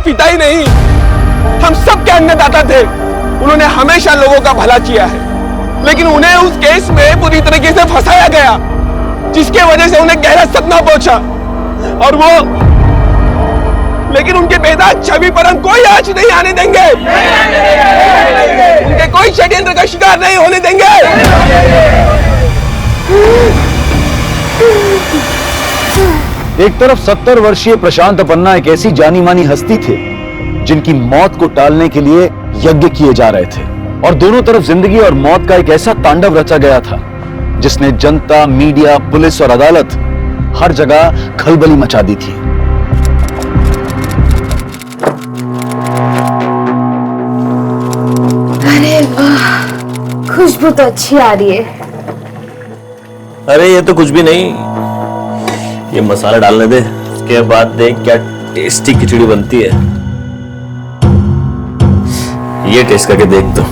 पिता ही नहीं, हम सब के अन्नदाता थे। उन्होंने हमेशा लोगों का भला किया है, लेकिन उन्हें उस केस में पूरी तरीके से फंसाया गया, जिसके वजह से उन्हें गहरा सदमा पहुंचा। और वो, लेकिन उनके बेटा छवि पर हम कोई आंच नहीं आने देंगे। उनके कोई षड्यंत्र का शिकार नहीं होने देंगे। एक तरफ 70 वर्षीय प्रशांत पन्ना एक ऐसी जानी मानी हस्ती थे जिनकी मौत को टालने के लिए यज्ञ किए जा रहे थे, और दोनों तरफ जिंदगी और मौत का एक ऐसा तांडव रचा गया था जिसने जनता, मीडिया, पुलिस और अदालत हर जगह खलबली मचा दी थी। अरे वाह, खुशबू तो अच्छी आ रही है। अरे ये तो कुछ भी नहीं, ये मसाला डालने दे, उसके बाद देख क्या टेस्टी खिचड़ी बनती है। ये टेस्ट करके देख तो।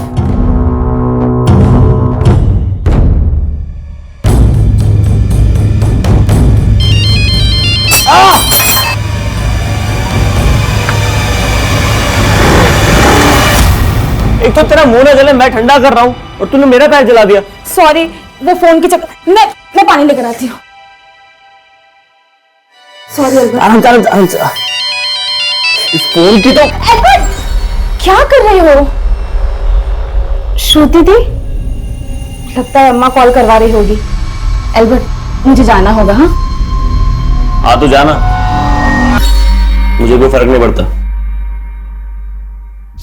एक तो तेरा मुंह ना जले, मैं ठंडा कर रहा हूं और तूने मेरा पैर जला दिया। सॉरी, वो फोन की चक्कर। मैं पानी लेकर आती हूँ। Sorry Albert. आराम से। इस फोन की तो। एल्बर्ट, क्या कर रहे हो? श्रुति थी, लगता है अम्मा कॉल करवा रही होगी। एल्बर्ट, मुझे जाना होगा। हाँ तो जाना, मुझे कोई फर्क नहीं पड़ता।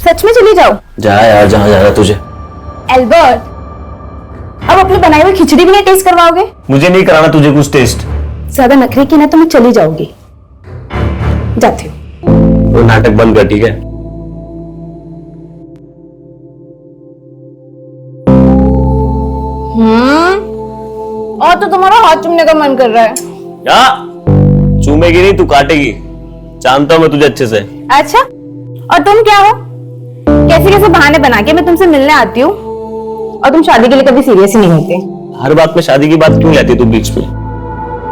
सच में चली जाओ? जा यार, जहां जाना तुझे। एल्बर्ट, अब अपनी बनाई हुई खिचड़ी भी नहीं टेस्ट करवाओगे? मुझे नहीं कराना तुझे कुछ टेस्ट। ज्यादा नखरे की ना तो मैं चली जाऊंगी। जाती हूँ। वो नाटक बंद कर, ठीक है? और तो तुम्हारा हाथ चूमने का मन कर रहा है। क्या? चूमेगी नहीं, तू काटेगी। जानता हूं मैं तुझे अच्छे से। अच्छा, और तुम क्या हो? कैसे कैसे बहाने बना के मैं तुमसे मिलने आती हूँ, और तुम शादी के लिए कभी सीरियस ही नहीं होते। हर बात में शादी की बात क्यों लाती तू बीच में?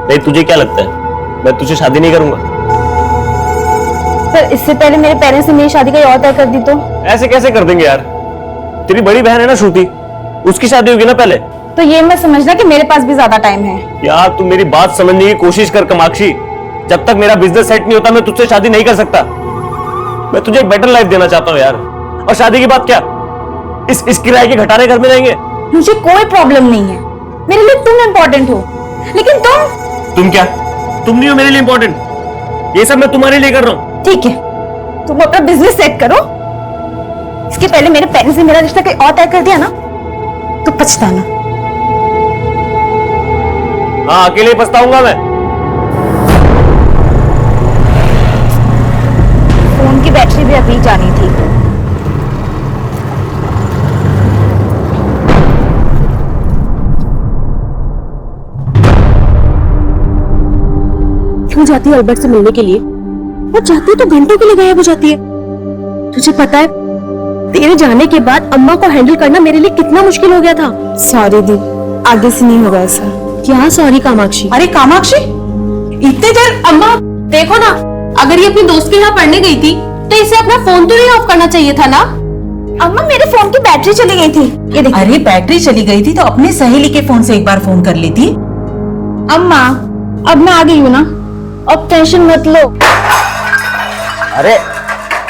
नहीं, तुझे क्या लगता है मैं तुझे शादी नहीं करूंगा? पर इससे पहले मेरे पेरेंट्स ने मेरी शादी का और तय कर दी तो? ऐसे कैसे कर देंगे यार? तेरी बड़ी बहन है ना श्रुति, उसकी शादी होगी ना पहले। तो ये मैं समझना कि मेरे पास भी ज्यादा टाइम है। यार तू मेरी बात समझने की कोशिश कर कामाक्षी। जब तक मेरा बिजनेस सेट नहीं होता मैं तुझसे शादी नहीं कर सकता। मैं तुझे एक बेटर लाइफ देना चाहता हूँ यार। और शादी की बात क्या, इस किराए के घटाने घर में रहेंगे। मुझे कोई प्रॉब्लम नहीं है, मेरे लिए तुम इम्पोर्टेंट हो, लेकिन तुम क्या? तुम नहीं हो मेरे लिए इम्पोर्टेंट। ये सब मैं तुम्हारे लिए कर रहा हूँ। ठीक है, तुम अपना बिजनेस सेट करो। इसके पहले मेरे पेरेंट्स ने मेरा रिश्ता कहीं और तय कर दिया ना तो पछताना। हाँ, अकेले ही पछताऊंगा मैं। फोन की बैटरी भी अभी जानी थी। क्यों जाती है अल्बर्ट से मिलने के लिए? वो जाती है तो घंटों के लिए गायब हो जाती है। तुझे पता है, तेरे जाने के बाद अम्मा को हैंडल करना मेरे लिए कितना मुश्किल हो गया था। सॉरी दी, आगे से नहीं होगा ऐसा। क्या सॉरी कामाक्षी? अरे कामाक्षी, इतने देर अम्मा देखो ना, अगर ये अपनी दोस्त के यहाँ पढ़ने गई थी तो इसे अपना फोन तो नहीं ऑफ करना चाहिए था ना? अम्मा, मेरे फोन की बैटरी चली गई थी। ये देखो। अरे बैटरी चली गई थी तो अपनी सहेली के फोन से एक बार फोन कर लेती। अम्मा, अब मैं आ गई हूँ ना, अब टेंशन मत लो। अरे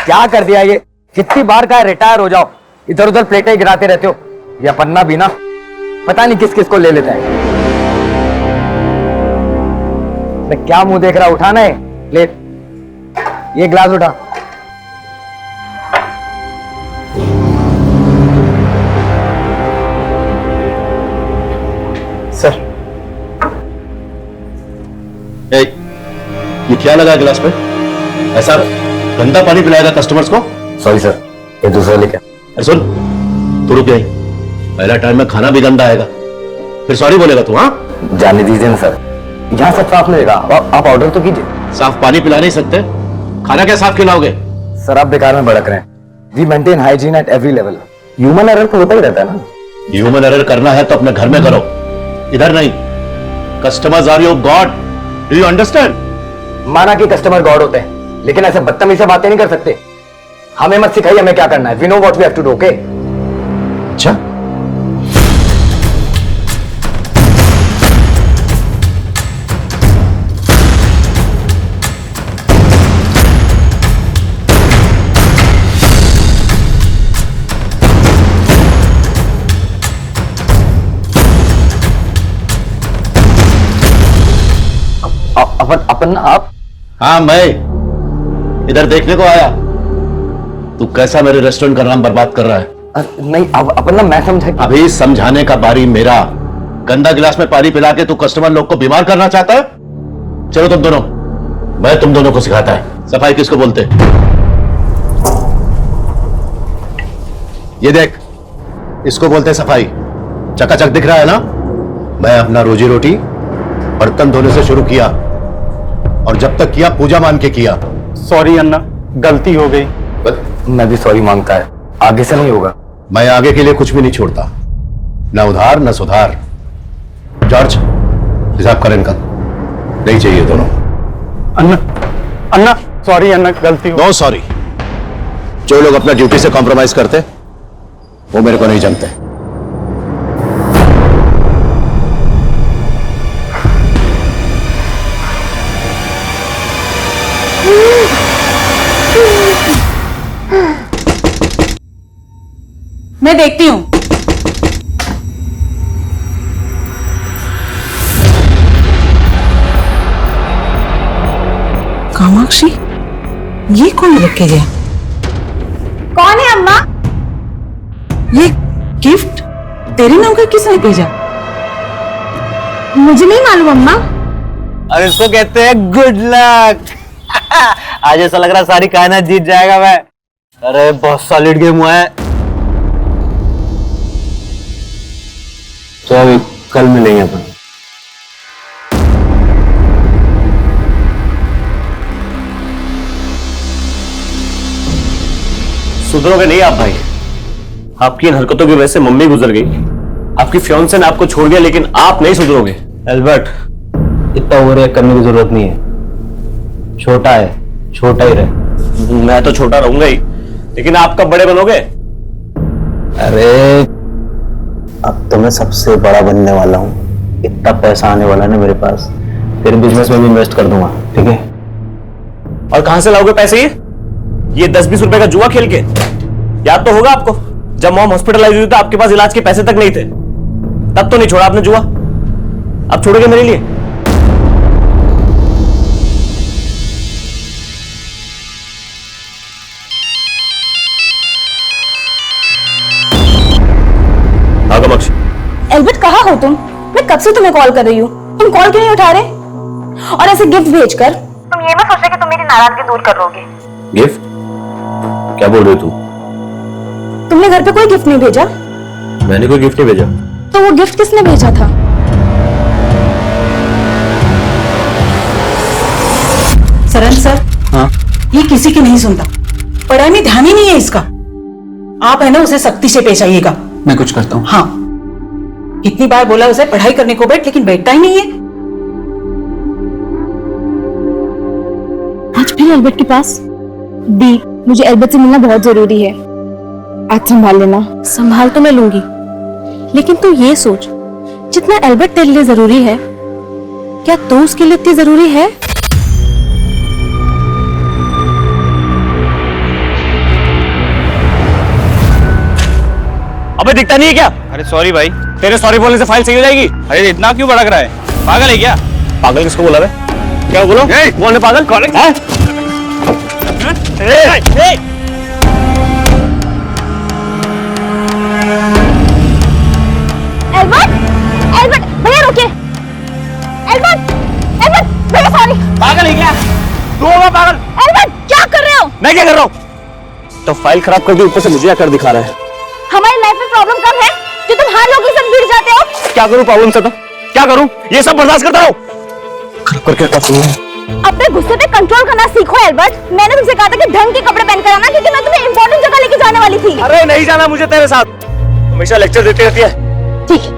क्या कर दिया ये? कितनी बार का रिटायर हो जाओ, इधर उधर प्लेटें गिराते रहते हो। या पन्ना भी ना पता नहीं किस किस को ले लेता है। क्या मुंह देख रहा, उठाना है? ले ये ग्लास उठा। सर, ये क्या लगा गिलास पे? ऐसा गंदा पानी पिलाएगा कस्टमर्स को? सॉरी सर, ये दूसरा लेके। अरे सुन, तू रुक गई। पहला टाइम में खाना भी गंदा आएगा, फिर सॉरी बोलेगा तू? हाँ, जाने दीजिए ना सर, यहाँ सब साफ मिलेगा। आप ऑर्डर तो कीजिए। साफ पानी पिला नहीं सकते, खाना क्या साफ खिलाओगे? सर आप बेकार में भड़क रहे हैं। We maintain hygiene at every level. Human error तो होता ही रहता है ना। ह्यूमन एरर करना है तो अपने घर में करो, इधर नहीं। Customers are your god, do you understand? माना कि कस्टमर गॉड होते हैं, लेकिन ऐसे बदतमीज से बातें नहीं कर सकते। हमें मत सिखाइए हमें क्या करना है। We know what we have to do, okay? अच्छा, अपन आप? हाँ मैं इधर देखने को आया। तू कैसा मेरे रेस्टोरेंट का नाम बर्बाद कर रहा है? नहीं अपन ना, मैं समझा। अभी समझाने का बारी मेरा। गंदा गिलास में पानी पिला के तू कस्टमर लोग को बीमार करना चाहता है? चलो तुम दोनों, मैं तुम दोनों को सिखाता है सफाई किसको बोलते। ये देख, इसको बोलते सफाई। चकाचक दिख रहा है ना? मैं अपना रोजी रोटी बर्तन धोने से शुरू किया, और जब तक किया पूजा मान के किया। सॉरी अन्ना, गलती हो गई। मैं भी सॉरी मांगता है, आगे से नहीं होगा। मैं आगे के लिए कुछ भी नहीं छोड़ता, न उधार न सुधार। जॉर्ज, हिसाब कर इनका। नहीं चाहिए दोनों। अन्ना सॉरी अन्ना, गलती हो। No sorry. जो लोग अपना ड्यूटी से कॉम्प्रोमाइज करते वो मेरे को नहीं जमते। मैं देखती हूँ। कामाक्षी, ये कौन रखे गया? कौन है अम्मा? ये गिफ्ट तेरे नाम का किसने भेजा? मुझे नहीं मालूम अम्मा। और इसको कहते हैं गुड लक। आज ऐसा लग रहा है सारी कायनात जीत जाएगा मैं। अरे बहुत सॉलिड गेम हुआ है। तो अभी कल मिलेंगे अपन। सुधरोगे नहीं आप भाई। आपकी इन हरकतों की वजह से मम्मी गुजर गई, आपकी फियांसे ने आपको छोड़ दिया, लेकिन आप नहीं सुधरोगे। एल्बर्ट, इतना ओवर रिएक्ट करने की जरूरत नहीं है। छोटा है, छोटा ही रहे। मैं तो छोटा रहूंगा ही, लेकिन आप कब बड़े बनोगे? अरे अब तो मैं सबसे बड़ा बनने वाला हूँ। इतना पैसा आने वाला है ना मेरे पास, फिर बिजनेस में भी इन्वेस्ट कर दूंगा, ठीक है? और कहां से लाओगे पैसे? ये 10-20 रुपए का जुआ खेल के? याद तो होगा आपको, जब मॉम हॉस्पिटलाइज हुई तो आपके पास इलाज के पैसे तक नहीं थे, तब तो नहीं छोड़ा आपने जुआ। अब छोड़ोगे मेरे लिए? हाँ कामाक्षी। एल्बर्ट कहाँ हो तुम? मैं कब से तुम्हें कॉल कर रही हूँ, तुम कॉल क्यों नहीं उठा रहे? और ऐसे गिफ्ट भेजकर तुम ये मत सोचो कि तुम मेरी नाराजगी दूर कर लोगे। गिफ्ट? क्या बोल रही तू? तुमने घर पे कोई गिफ्ट नहीं भेजा? मैंने कोई गिफ्ट नहीं भेजा। तो वो गिफ्ट किसने भेजा था? सरन सर, हाँ? ये किसी की नहीं सुनता, पढ़ाई में ध्यान ही नहीं है इसका। आप है ना उसे सख्ती से पेश आइएगा। मैं कुछ करता हूँ। हाँ, कितनी बार बोला उसे पढ़ाई करने को बैठ, लेकिन बैठता ही नहीं है। आज फिर एल्बर्ट के पास? दी, मुझे एल्बर्ट से मिलना बहुत जरूरी है। आज संभाल लेना। संभाल तो मैं लूंगी, लेकिन तू ये सोच, जितना एल्बर्ट तेरे लिए जरूरी है, क्या तू उसके लिए इतनी जरूरी है? अबे दिखता नहीं है क्या? अरे सॉरी भाई। तेरे सॉरी बोलने से फाइल सही हो जाएगी? अरे इतना क्यों भड़क रहा है? पागल है क्या? पागल किसको बोला बे? क्या बोलो? कौन है पागल? कौन है? एल्बर्ट, एल्बर्ट, भैया रुकिए। एल्बर्ट, एल्बर्ट, भैया सॉरी। पागल है क्या? तू होगा पागल? एल्बर्ट, क्या कर रहे हो? मैं क्या कर रहा हूँ? तो फाइल खराब करके ऊपर से मुझे आकर दिखा रहा है। हमारी लाइफ में प्रॉब्लम कब है जो तुम हर लोगों के साथ भिड़ जाते हो? क्या करूं प्रॉब्लम से? तो क्या करूं? ये सब बर्दाश्त करता हूं। करके क्या करूं? अपने गुस्से पे कंट्रोल करना सीखो एल्बर्ट। मैंने तुमसे कहा था कि ढंग के कपड़े पहनकर आना, क्योंकि मैं तुम्हें इंपॉर्टेंट जगह लेके जाने वाली थी। अरे नहीं जाना मुझे तेरे साथ, हमेशा लेक्चर देती रहती है। ठीक है,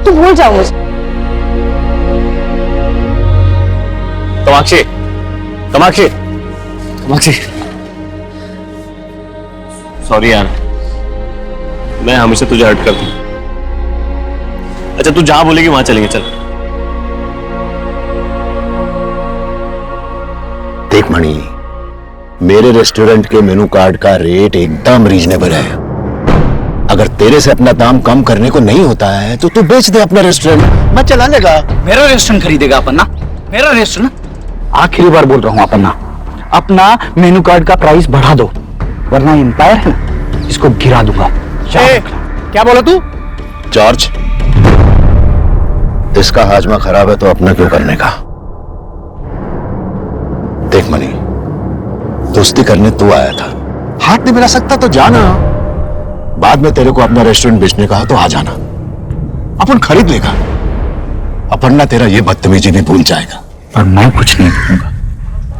तुम भूल जाओ मुझे। कामाक्षी, कामाक्षी, कामाक्षी, सॉरी यार, मैं हमेशा तुझे हर्ट करता हूं। अच्छा तू जहां बोलेगी वहां चलेंगे, चल। देख मणि, मेरे रेस्टोरेंट के मेनू कार्ड का रेट एकदम रीजनेबल है। अगर तेरे से अपना दाम कम करने को नहीं होता है तो तू बेच दे अपना रेस्टोरेंट, मैं चला लेगा। मेरा रेस्टोरेंट खरीदेगा अपना? मेरा रेस्टोरेंट? आखिरी बार बोल रहा हूं अपना मेनू कार्ड का प्राइस बढ़ा दो, वरना एम्पायर है ना, इसको गिरा दूंगा। क्या बोला तू? जॉर्ज, इसका हाजमा खराब है तो अपना क्यों करने का? देख मणि, दोस्ती करने तू आया था, हाथ नहीं मिला सकता तो जाना। बाद में तेरे को अपना रेस्टोरेंट बेचने का हो तो आ जाना, अपन खरीद लेगा। अपन ना तेरा ये बदतमीजी भी भूल जाएगा। और मैं कुछ नहीं करूंगा,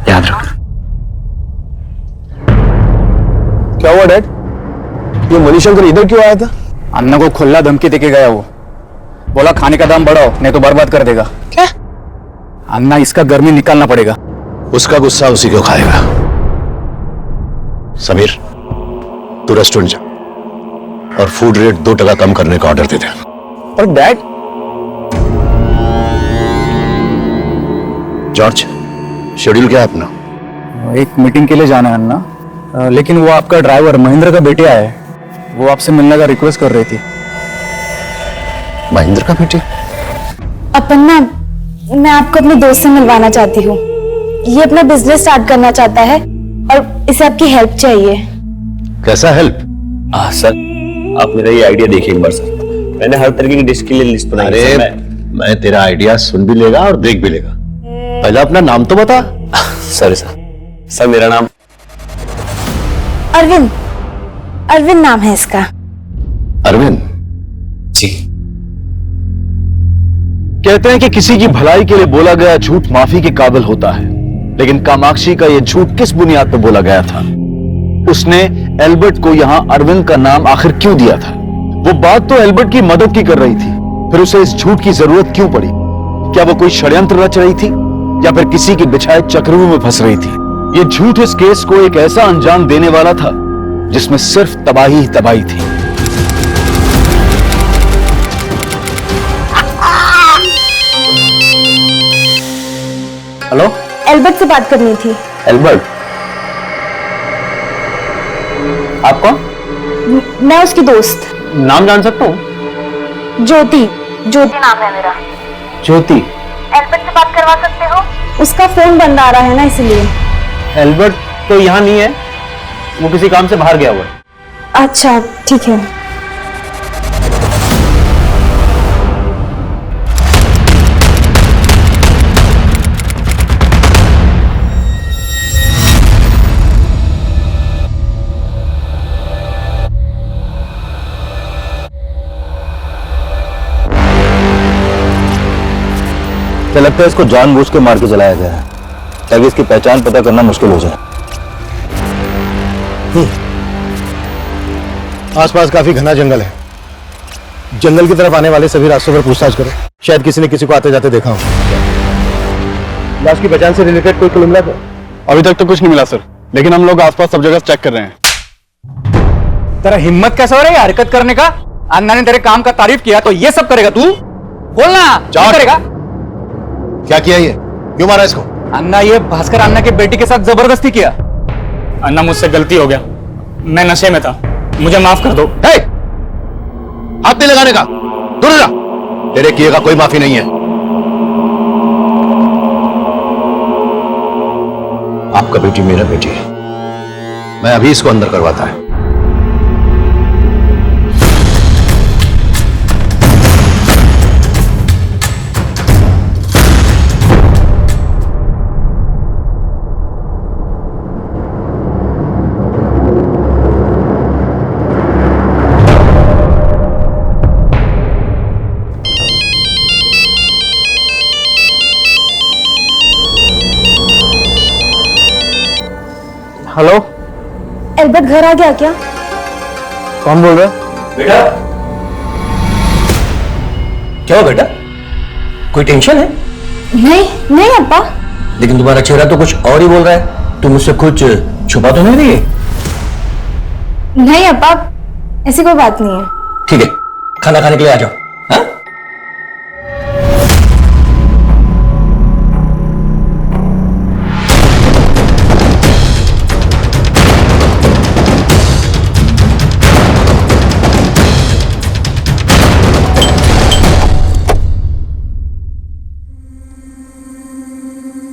याद रखना। क्या हुआ डैड? ये मणिशंकर इधर क्यों आया था? अन्ना को खुला धमकी देके गया वो, बोला खाने का दाम बढ़ाओ नहीं तो बर्बाद कर देगा। क्या? अन्ना, इसका गर्मी निकालना पड़ेगा। उसका गुस्सा उसी को खाएगा। समीर, तू रेस्टोरेंट जा और फूड रेट 2% कम करने का ऑर्डर दे दे। और डैड? जॉर्ज, शेड्यूल क्या है अपना? एक मीटिंग के लिए जाना है अन्ना, लेकिन वो आपका ड्राइवर महेंद्र का बेटे आया है, वो आपसे मिलने का रिक्वेस्ट कर रही थी। महेंद्र का बेटे? अपन्ना, मैं आपको अपने दोस्त से मिलवाना चाहती हूँ। ये अपना बिजनेस स्टार्ट करना चाहता है और इसे आपकी हेल्प चाहिए। कैसा हेल्प? सर आप मेरा ये आइडिया देखिए एक बार सर, मैंने हर तरीके की डिश के लिए लिस्ट बनाई है। अरे मैं तेरा आइडिया सुन भी लेगा और देख भी लेगा, पहले अपना नाम तो बता। सॉरी सर, सर मेरा नाम अरविंद, अरविंद नाम है इसका। अरविंद जी। कहते हैं कि किसी की भलाई के लिए बोला गया झूठ माफी के काबिल होता है, लेकिन कामाक्षी का यह झूठ किस बुनियाद पर बोला गया था? उसने एल्बर्ट को यहां अरविंद का नाम आखिर क्यों दिया था? वो बात तो एल्बर्ट की मदद की कर रही थी, फिर उसे इस झूठ की जरूरत क्यों पड़ी? क्या वो कोई षड्यंत्र रच रही थी या फिर किसी के बिछाए चक्रव्यूह में फंस रही थी? ये झूठ इस केस को एक ऐसा अंजाम देने वाला था जिसमें सिर्फ तबाही ही तबाही थी। हेलो, एल्बर्ट से बात करनी थी। एल्बर्ट? आप कौन? मैं उसकी दोस्त नाम जान सकता हूँ? ज्योति, ज्योति नाम है मेरा। ज्योति? एल्बर्ट से बात करवा सकते हो? उसका फोन बंद आ रहा है ना, इसलिए। एल्बर्ट तो यहाँ नहीं है, वो किसी काम से बाहर गया हुआ है। अच्छा ठीक है। क्या लगता है इसको जानबूझ के मार के जलाया गया है ताकि इसकी पहचान पता करना मुश्किल हो जाए। आसपास काफी घना जंगल है, जंगल की तरफ आने वाले सभी रास्तों पर पूछताछ करो, शायद किसी ने किसी को आते जाते देखा हो। लाश की पहचान से रिलेटेड कोई क्लू मिला था? अभी तक तो कुछ नहीं मिला सर, लेकिन हम लोग आसपास सब जगह चेक कर रहे हैं। तेरा हिम्मत कैसे हो रही है हरकत करने का? अन्ना ने तेरे काम का तारीफ किया तो ये सब करेगा तू? बोलना, क्या करेगा? क्या किया ये? क्यों मारा इसको? अन्ना, ये भास्कर अन्ना के बेटी के साथ जबरदस्ती किया। अन्ना मुझसे गलती हो गया, मैं नशे में था, मुझे माफ कर दो। हे! हाथ नहीं लगाने का, दूर जा। तेरे किए का कोई माफी नहीं है। आपका बेटी मेरा बेटी है, मैं अभी इसको अंदर करवाता है। हेलो, एल्बर्ट घर आ गया क्या? कौन बोल रहा है? बेटा क्या हो बेटा, कोई टेंशन है? नहीं नहीं अब्बा, लेकिन तुम्हारा चेहरा तो कुछ और ही बोल रहा है। तुम मुझसे कुछ छुपा तो नहीं रही है? नहीं अब्बा, ऐसी कोई बात नहीं है। ठीक है, खाना खाने के लिए आ जाओ। हाँ?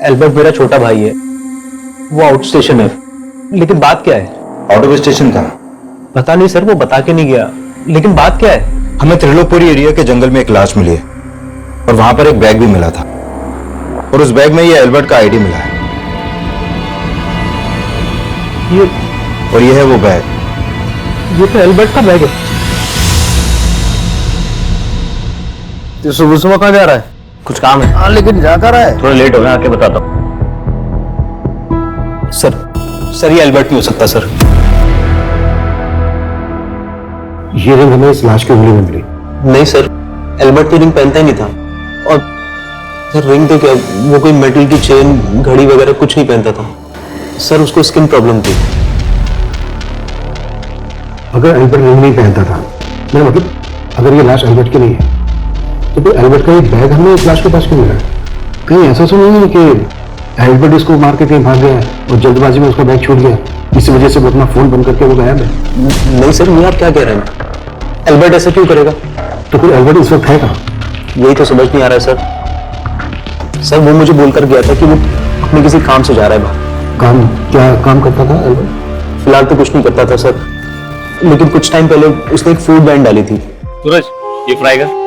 एल्बर्ट मेरा छोटा भाई है, वो आउट स्टेशन है। लेकिन बात क्या है? आउट ऑफ स्टेशन का पता नहीं सर, वो बता के नहीं गया। लेकिन बात क्या है? हमें त्रिलोकपुरी एरिया के जंगल में एक लाश मिली है और वहां पर एक बैग भी मिला था और उस बैग में ये एल्बर्ट का आईडी मिला है। ये है वो बैग। ये तो एल्बर्ट का बैग है। तो सुबह सुबह कहाँ जा रहा है? कुछ काम है। हाँ, लेकिन जा कर रहा है। थोड़ा लेट हो गया, आके बताता हूँ। सर ये एल्बर्ट नहीं हो सकता सर। ये रिंग हमें इस लाश की उंगली में मिली। नहीं सर, एल्बर्ट तो रिंग पहनता ही नहीं था। और सर रिंग तो क्या, वो कोई मेटल की चेन घड़ी वगैरह कुछ नहीं पहनता था सर। उसको स्किन प्रॉब्लम थी। अगर एल्बर्ट रिंग नहीं पहनता था, मेरा मतलब अगर ये लाश एल्बर्ट की नहीं है तो फिर एल्बर्ट का एक बैग हमें इस लाश के पास क्यों मिला? कहीं ऐसा तो नहीं है कि एल्बर्ट इसको मार के कहीं भाग गया और जल्दबाजी में उसका बैग छूट गया, इसी वजह से वो अपना फोन बंद करके वो गायब है? नहीं सर, ये आप क्या कह रहे हैं? एल्बर्ट ऐसा क्यों करेगा? तो फिर एल्बर्ट इस वक्त है कहाँ? यही तो समझ नहीं आ रहा है सर। सर वो मुझे बोलकर गया था कि वो अपने किसी काम से जा रहा है बाहर। काम? क्या काम करता था एल्बर्ट? फिलहाल तो कुछ नहीं करता था सर, लेकिन कुछ टाइम पहले उसने एक फूड बैन डाली थी। सूरज, ये फ्राई कर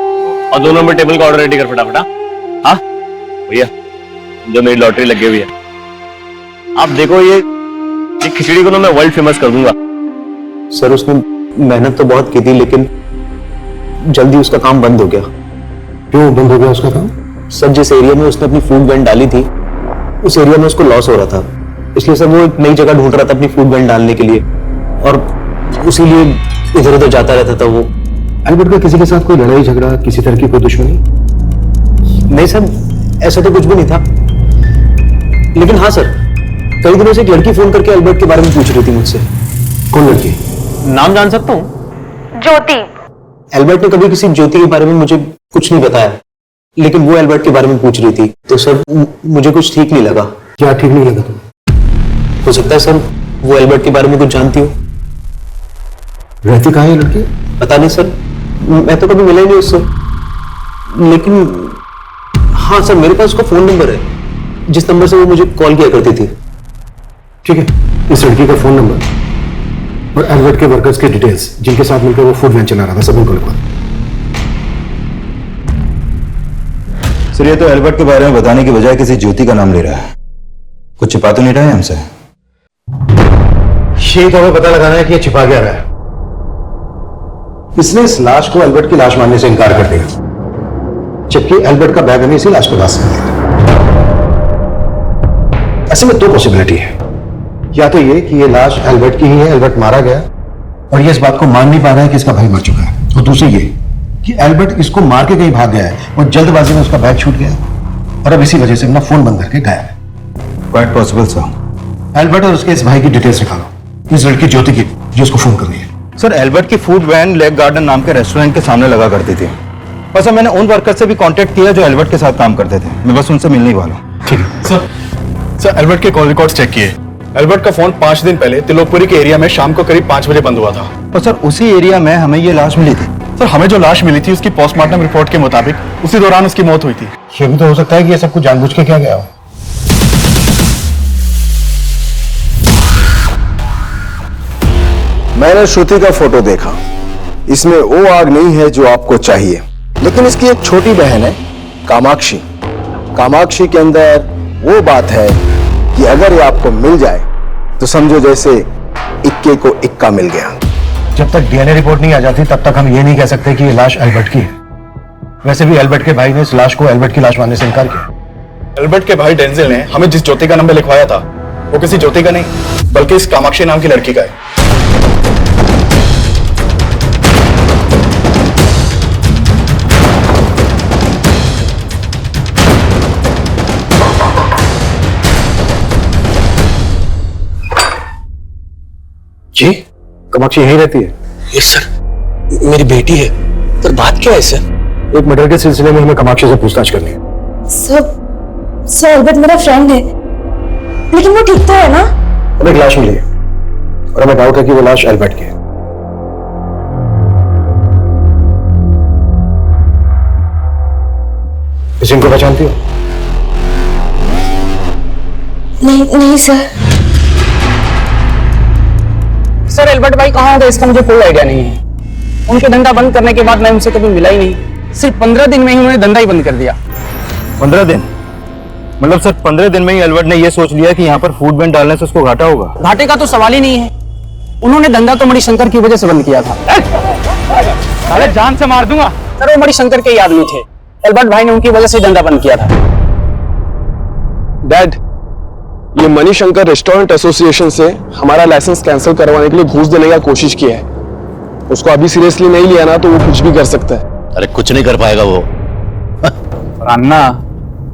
और 2 नंबर टेबल का ऑर्डर रेडी कर फटाफट। हाँ भैया, जो मेरी लॉटरी लगी हुई है, आप देखो ये खिचड़ी को ना मैं वर्ल्ड फेमस कर दूंगा। सर उसने मेहनत तो बहुत की थी, लेकिन जल्दी उसका काम बंद हो गया। क्यों बंद हो गया उसका काम? सर जिस एरिया में उसने अपनी फूड वैन डाली थी, उस एरिया में उसको लॉस हो रहा था, इसलिए सर वो एक नई जगह ढूंढ रहा था अपनी फूड वैन डालने के लिए, और उसीलिए इधर उधर जाता रहता था वो। एल्बर्ट का किसी के साथ कोई लड़ाई झगड़ा, किसी तरह की कोई दुश्मनी? नहीं सर, ऐसा तो कुछ भी नहीं था। लेकिन हाँ सर, कई दिनों से एक लड़की फोन करके एल्बर्ट के बारे में पूछ रही थी मुझसे। कौन लड़की? नाम जान सकता हूँ? ज्योति। एल्बर्ट ने कभी किसी ज्योति के बारे में मुझे कुछ नहीं बताया, लेकिन वो एल्बर्ट के बारे में पूछ रही थी, तो सर मुझे कुछ ठीक नहीं लगा। क्या ठीक नहीं लगा तुम्हें? हो सकता है सर वो एल्बर्ट के बारे में कुछ जानती हो। रहती कहाँ है लड़की? पता नहीं सर, मैं तो कभी मिला ही नहीं उससे। लेकिन हाँ सर, मेरे पास उसका फोन नंबर है, जिस नंबर से वो मुझे कॉल किया करती थी। ठीक है, इस लड़की का फोन नंबर और एल्बर्ट के वर्कर्स के डिटेल्स, जिनके साथ मिलकर वो फूड वैन चला रहा था, सब उनको लिखवा। सर ये तो एल्बर्ट के बारे में बताने की बजाय किसी ज्योति का नाम ले रहा है। कुछ छिपा तो नहीं रहा है हमसे? यही तो हमें पता लगाना है कि ये छिपा क्या रहा है। इसने इस लाश को एल्बर्ट की लाश मानने से इनकार कर दिया, जबकि एल्बर्ट का बैग हमें इसी लाश के पास से मिला। ऐसे में 2 पॉसिबिलिटी है, या तो ये कि ये लाश एल्बर्ट की ही है, एल्बर्ट मारा गया और ये इस बात को मान नहीं पा रहा है कि इसका भाई मर चुका है, और दूसरी ये कि एल्बर्ट इसको मार के कहीं भाग गया है और जल्दबाजी में उसका बैग छूट गया और अब इसी वजह से अपना फोन बंद करके गायब है। Quite possible sir. एल्बर्ट और उसके इस भाई की डिटेल्स निकालो, इस लड़की ज्योति की जो उसको फोन कर रही है। सर एल्बर्ट की फूड वैन लेक गार्डन नाम के रेस्टोरेंट के सामने लगा करती थी। बस मैंने उन वर्कर से भी कांटेक्ट किया जो एल्बर्ट के साथ काम करते थे। मैं बस उनसे मिलने ही वाला हूं। ठीक है सर एल्बर्ट के कॉल रिकॉर्ड्स चेक किए। एल्बर्ट का फोन 5 दिन पहले त्रिलोकपुरी के एरिया में शाम को करीब 5 बजे बंद हुआ था। और सर उसी एरिया में हमें ये लाश मिली थी। सर हमें जो लाश मिली थी उसकी पोस्टमार्टम रिपोर्ट के मुताबिक उसी दौरान उसकी मौत हुई थी। ये भी तो हो सकता है कि ये सब कुछ जानबूझ के किया गया हो। मैंने श्रुति का फोटो देखा, इसमें वो आग नहीं है जो आपको चाहिए, लेकिन इसकी एक छोटी बहन है कामाक्षी। कामाक्षी के अंदर वो बात है कि अगर ये आपको मिल जाए तो समझो जैसे इक्के को इक्का मिल गया। जब तक डीएनए रिपोर्ट नहीं आ जाती तब तक हम ये नहीं कह सकते कि ये लाश एल्बर्ट की है। वैसे भी एल्बर्ट के भाई ने इस लाश को एल्बर्ट की लाश मानने से इनकार किया। एल्बर्ट के भाई डेंजिल ने हमें जिस ज्योति का नंबर लिखवाया था वो किसी ज्योति का नहीं बल्कि इस कामाक्षी नाम की लड़की का है। कामाक्षी यहीं रहती है? यस सर, मेरी बेटी है। पर बात क्या है सर? एक मर्डर के सिलसिले में हमें कामाक्षी से पूछताछ करनी है। सर अल्बर्ट मेरा फ्रेंड है, लेकिन वो ठीक तो है ना? हमें एक लाश मिली है और हमें डाउट है कि वो लाश एल्बर्ट की है। किसी को पहचानती हो? नहीं सर। सर एल्बर्ट भाई कहाँ होगा इसका मुझे कोई आइडिया नहीं है। उनके धंधा बंद करने के बाद मैं उनसे कभी मिला ही नहीं। सिर्फ 15 दिन में ही उन्होंने धंधा ही बंद कर दिया। 15 दिन? मतलब सर 15 दिन में ही एल्बर्ट ने यह सोच लिया कि यहाँ पर फूड बैंड डालने से उसको घाटा होगा? घाटे का तो सवाल ही नहीं है। उन्होंने धंधा तो मणिशंकर की वजह से बंद किया था। अरे जान से मार दूंगा। सर वो मणिशंकर के ही आदमी थे। एल्बर्ट भाई ने उनकी वजह से धंधा बंद किया था। डैड, ये मणिशंकर रेस्टोरेंट एसोसिएशन से हमारा लाइसेंस कैंसिल करवाने के लिए घूस देने का कोशिश किया है। उसको अभी सीरियसली नहीं लिया ना तो वो कुछ भी कर सकता है। अरे कुछ नहीं कर पाएगा वो। अन्ना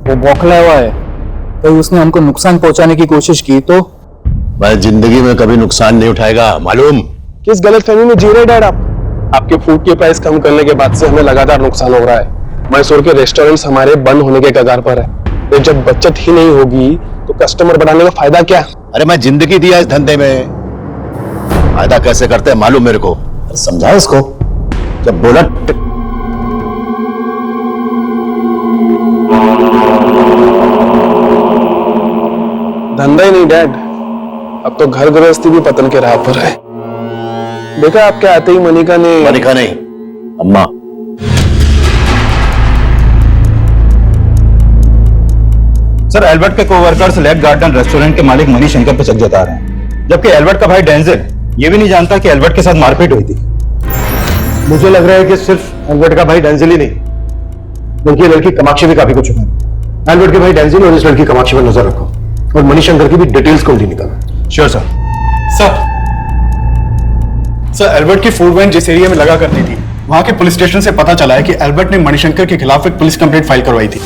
वो बौखला हुआ है, तो उसने हमको नुकसान पहुंचाने की कोशिश की तो? मैं जिंदगी में कभी नुकसान नहीं उठाएगा, मालूम? किस गलतफहमी में जी रहे डैड आप? आपके फूड के प्राइस कम करने के बाद से हमें लगातार नुकसान हो रहा है। मैसूर के रेस्टोरेंट्स हमारे बंद होने के कगार पर है। तो जब बचत ही नहीं होगी तो कस्टमर बढ़ाने का फायदा क्या? अरे मैं जिंदगी दिया इस धंधे में, फायदा कैसे करते हैं मालूम मेरे को। समझा इसको, जब बोला धंधा ही नहीं डैड, अब तो घर गृहस्थी भी पतन के राह पर है। देखा आपके आते ही मनिका नहीं, अम्मा। सर एल्बर्ट के कोवर्कर्स लेक गार्डन रेस्टोरेंट के मालिक मणिशंकर पर शक जता रहे हैं, जबकि एल्बर्ट का भाई डेंजल ये भी नहीं जानता कि एल्बर्ट के साथ मारपीट हुई थी। मुझे लग रहा है कि सिर्फ एल्बर्ट का भाई डेंजिल ही नहीं, बल्कि ये लड़की कामाक्षी भी काफी कुछ है। एल्बर्ट के भाई डेंजिल और इस लड़की कामाक्षी पर नजर रखो और मणिशंकर की भी डिटेल्स को निकालो। Sure sir. सर एल्बर्ट की फूड वैन जिस एरिया में लगा करती थी, वहां के पुलिस स्टेशन से पता चला है कि एल्बर्ट ने मणिशंकर के खिलाफ एक पुलिस कंप्लेंट फाइल करवाई थी।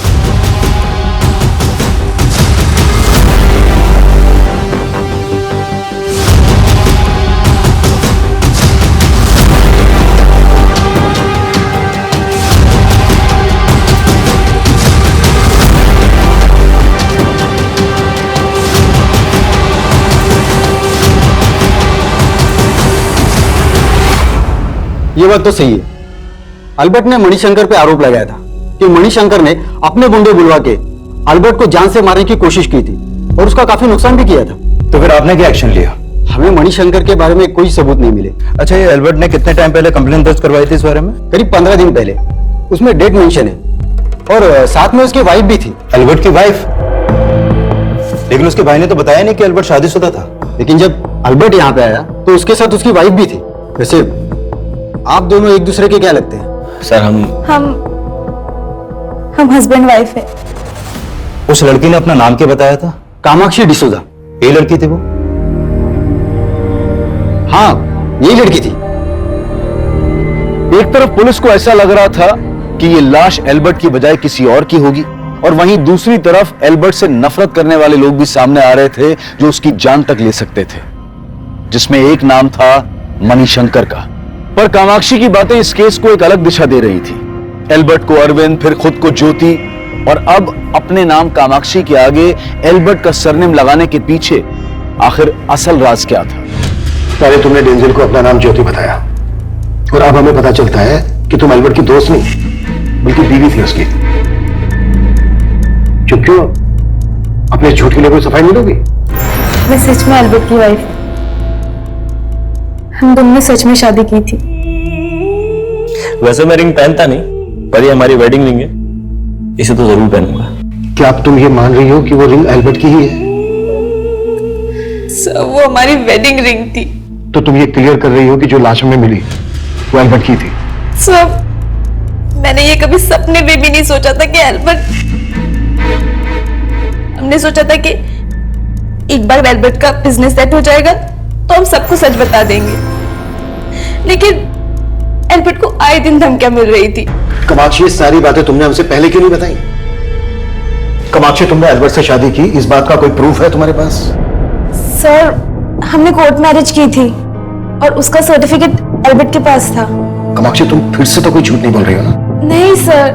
ये बात तो सही है। अल्बर्ट ने मणिशंकर पे आरोप लगाया था कि मणिशंकर ने अपने गुंडे बुलवा के अल्बर्ट को जान से मारने की कोशिश की थी और उसका काफी नुकसान भी किया था। तो फिर आपने क्या एक्शन लिया? हमें मणिशंकर के बारे में कोई सबूत नहीं मिले। अच्छा, ये एल्बर्ट ने कितने टाइम पहले कंप्लेंट दर्ज करवाई थी इस बारे में? करीब 15 दिन पहले। उसमें डेट मेंशन है और साथ में उसकी वाइफ भी थी। एल्बर्ट की वाइफ? लेकिन उसके भाई ने तो बताया नहीं कि एल्बर्ट शादीशुदा था। लेकिन जब अल्बर्ट यहाँ पे आया तो उसके साथ उसकी वाइफ भी थी। वैसे आप दोनों एक दूसरे के क्या लगते हैं? सर हम हस्बैंड वाइफ है। उस लड़की ने अपना नाम क्या बताया था? कामाक्षी डिसूजा। ये लड़की थी वो? हाँ, यही लड़की थी। एक तरफ पुलिस को ऐसा लग रहा था कि ये लाश एल्बर्ट की बजाय किसी और की होगी, और वहीं दूसरी तरफ एल्बर्ट से नफरत करने वाले लोग भी सामने आ रहे थे जो उसकी जान तक ले सकते थे, जिसमें एक नाम था मणिशंकर का। पर कामाक्षी की बातें इस केस को एक अलग दिशा दे रही थी। एल्बर्ट को अरविंद, फिर खुद को ज्योति, और अब अपने नाम कामाक्षी के आगे एल्बर्ट का सरनेम लगाने के पीछे आखिर असल राज क्या था? पहले तुमने डेंजिल को अपना नाम ज्योति बताया और अब हमें पता चलता है कि तुम एल्बर्ट की दोस्त नहीं बल्कि बीवी थी उसकी। चुप क्यों? अपने झूठ के लिए कोई सफाई नहीं दोगी? मैं सच में एल्बर्ट की वाइफ। हम दोनों ने सच में शादी की थी। वैसे मैं रिंग पहनता नहीं, पर ये हमारी वेडिंग रिंग है, इसे तो जरूर पहनूंगा। क्या अब तुम ये मान रही हो कि वो रिंग एल्बर्ट की ही है? सर वो हमारी वेडिंग रिंग थी। तो तुम ये क्लियर कर रही हो कि जो लाश हमें मिली वो एल्बर्ट की थी? सर मैंने ये कभी सपने में भी नहीं सोचा था कि एल्बर्ट, हमने सोचा था कि एक बार एल्बर्ट का बिजनेस सेट हो जाएगा तो हम सबको सच बता देंगे, लेकिन एल्बर्ट को आए दिन धमकियां मिल रही थी। कामाक्षी, ये सारी बातें तुमने हमसे पहले क्यों नहीं बताई? कामाक्षी, तुमने एल्बर्ट से शादी की, इस बात का कोई प्रूफ है तुम्हारे पास? सर हमने कोर्ट मैरिज की थी और उसका सर्टिफिकेट एल्बर्ट के पास था। कामाक्षी तुम फिर से तो कोई झूठ नहीं बोल रही हो ना? नहीं सर।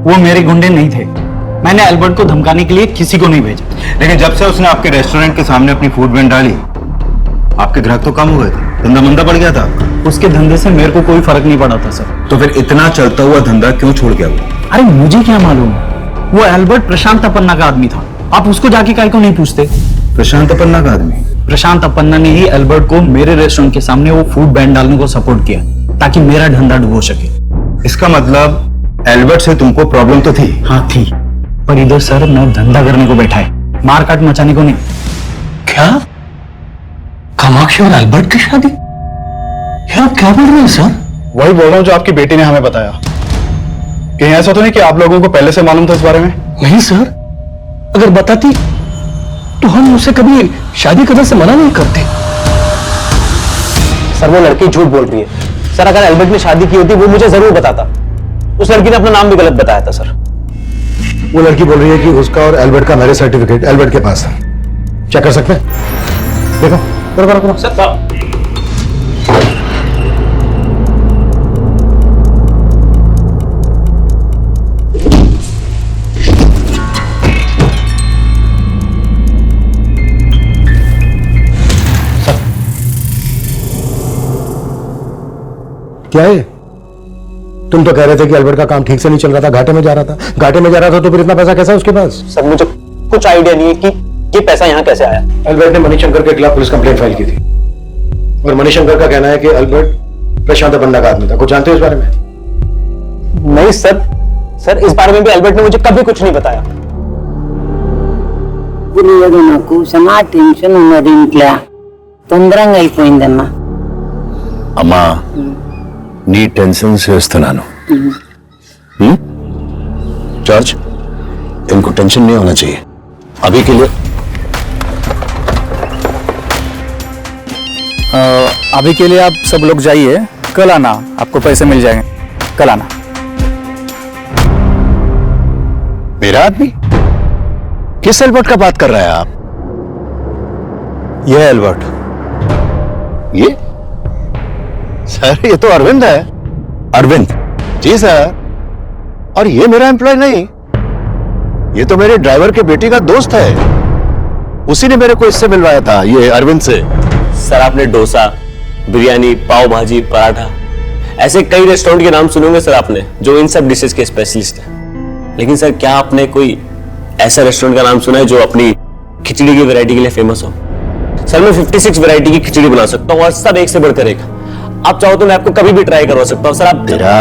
वो मेरे गुंडे नहीं थे। मैंने एल्बर्ट को धमकाने के लिए किसी को नहीं भेजा। लेकिन जब से उसने आपके रेस्टोरेंट के सामने अपनी फूड वैन डाली, आपके ग्राहक तो कम हो गए थे, धंधा मंदा पड़ गया था। उसके धंधे से मेरे को कोई फर्क नहीं पड़ा था सर। तो फिर इतना चलता हुआ धंधा क्यों छोड़ गया वो? अरे मुझे क्या मालूम, वो एल्बर्ट प्रशांत अपन्ना का आदमी था। आप उसको जाके काहे को नहीं पूछते? प्रशांत अपन्ना का आदमी? प्रशांत अपन्ना ने ही एल्बर्ट को मेरे रेस्टोरेंट के सामने वो फूड बैन डालने को सपोर्ट किया ताकि मेरा धंधा डूबो सके। इसका मतलब एल्बर्ट से तुमको प्रॉब्लम तो थी? हाँ थी, पर इधर सर मैं धंधा करने को बैठा है, मार काट मचाने को नहीं। क्या कामाक्षी और एल्बर्ट की शादी? क्या आप क्या बोल रहे हैं सर? वही बोल रहा हूँ जो आपकी बेटी ने हमें बताया। कहीं ऐसा तो नहीं कि आप लोगों को पहले से मालूम था इस बारे में? नहीं सर, अगर बताती तो हम उसे कभी शादी करने से मना नहीं करते। सर वो लड़की झूठ बोल रही है सर। अगर एल्बर्ट ने शादी की होती वो मुझे जरूर बताता। उस लड़की ने अपना नाम भी गलत बताया था सर। वो लड़की बोल रही है कि उसका और एल्बर्ट का मैरिज सर्टिफिकेट एल्बर्ट के पास था। चेक कर सकते हैं? देखो करो सर। क्या है? तुम तो कह रहे थे कि एल्बर्ट का काम ठीक से नहीं चल रहा था, घाटे में जा रहा था। घाटे में जा रहा था तो फिर इतना पैसा कैसा है उसके पास? सर मुझे कुछ आइडिया नहीं है कि ये पैसा यहाँ कैसे आया। एल्बर्ट ने मणिशंकर के खिलाफ पुलिस कंप्लेंट फाइल की थी और मणिशंकर का कहना है कि एल्बर्ट प्रशांत अपन्ना का आदमी था। कुछ जानते हो इस बारे में? नहीं सर। सर इस बारे में भी एल्बर्ट ने मुझे कभी कुछ नहीं बताया। నాకు సనా టెన్షన్ ఉన్నది ఇంట్లో తొందరగా అయిపోయిందమ్మా అమ్మా నీ టెన్షన్ చేస్తున్నాను जॉर्ज इनको टेंशन नहीं होना चाहिए अभी के लिए। अभी के लिए आप सब लोग जाइए, कल आना, आपको पैसे मिल जाएंगे। कल आना। मेरा आदमी? किस एल्बर्ट का बात कर रहे हैं आप? यह एल्बर्ट। ये सर ये तो अरविंद है। अरविंद? जी सर। और ये मेरा एम्प्लॉय नहीं, ये तो मेरे ड्राइवर के बेटी का दोस्त है। उसी ने मेरे को इससे मिलवाया था, ये अरविंद से। सर आपने डोसा, बिरयानी, पाव भाजी, पराठा, ऐसे कई रेस्टोरेंट के नाम सुने होंगे सर आपने जो इन सब डिशेस के स्पेशलिस्ट हैं। लेकिन सर क्या आपने कोई ऐसा रेस्टोरेंट का नाम सुना है जो अपनी खिचड़ी की वैरायटी के लिए फेमस हो? सर मैं 56 वैरायटी की खिचड़ी बना सकता हूँ और सब एक से बढ़कर एक। आप चाहो तो मैं आपको कभी भी ट्राई करवा सकता हूँ सर। आप तेरा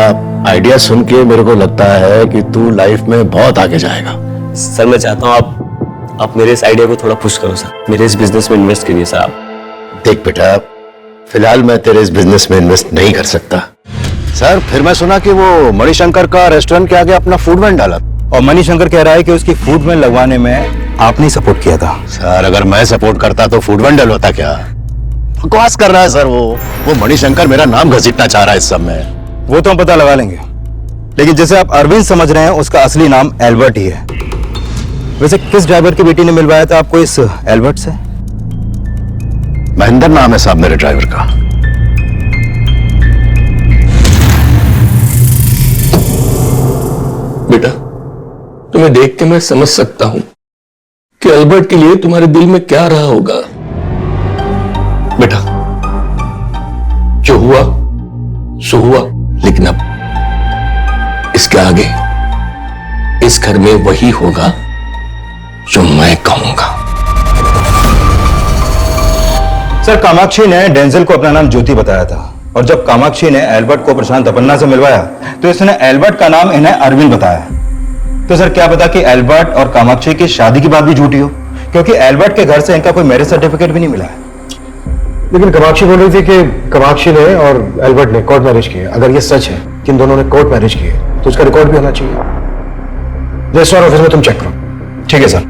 आइडिया सुन के मेरे को लगता है कि तू लाइफ में बहुत आगे जाएगा। सर मैं चाहता हूँ आप मेरे इस आइडिया को थोड़ा पुश करो सर। मेरे इस बिजनेस में इन्वेस्ट करिए सर आप। देख बेटा, फिलहाल मैं तेरे इस बिजनेस में इन्वेस्ट नहीं कर सकता। सर फिर मैं सुना कि वो मणिशंकर का रेस्टोरेंट के आगे अपना फूड वैन डाला और मणिशंकर कह रहा है कि उसकी फूड वैन लगवाने में आपने सपोर्ट किया था। सर अगर मैं सपोर्ट करता तो फूड वैन डलवाता क्या? बकवास कर रहा है सर। वो मणिशंकर मेरा नाम घसीटना चाह रहा है इस सब में। वो तो हम पता लगा लेंगे, लेकिन जैसे आप अरविंद समझ रहे हैं उसका असली नाम एल्बर्ट ही है। वैसे किस ड्राइवर की बेटी ने मिलवाया था आपको इस एल्बर्ट से? महेंद्र नाम है साहब मेरे ड्राइवर का। बेटा तुम्हें देख के मैं समझ सकता हूं कि एल्बर्ट के लिए तुम्हारे दिल में क्या रहा होगा। बेटा जो हुआ सो हुआ, लेकिन अब इसके आगे इस घर में वही होगा जो मैं कहूंगा। सर कामाक्षी ने डेंजल को अपना नाम ज्योति बताया था और जब कामाक्षी ने एल्बर्ट को प्रशांत अपन्ना से मिलवाया तो इसने एल्बर्ट का नाम इन्हें अरविंद बताया। तो सर क्या पता कि एल्बर्ट और कामाक्षी की शादी की बात भी झूठी हो, क्योंकि एल्बर्ट के घर से इनका कोई मैरिज सर्टिफिकेट भी नहीं मिला है। लेकिन कामाक्षी बोल रही थी कि कामाक्षी ने और एल्बर्ट ने कोर्ट मैरिज किए। अगर ये सच है कि इन दोनों ने कोर्ट मैरिज किए तो उसका रिकॉर्ड भी होना चाहिए। रजिस्ट्रार ऑफिस में तुम चेक करो। ठीक है सर।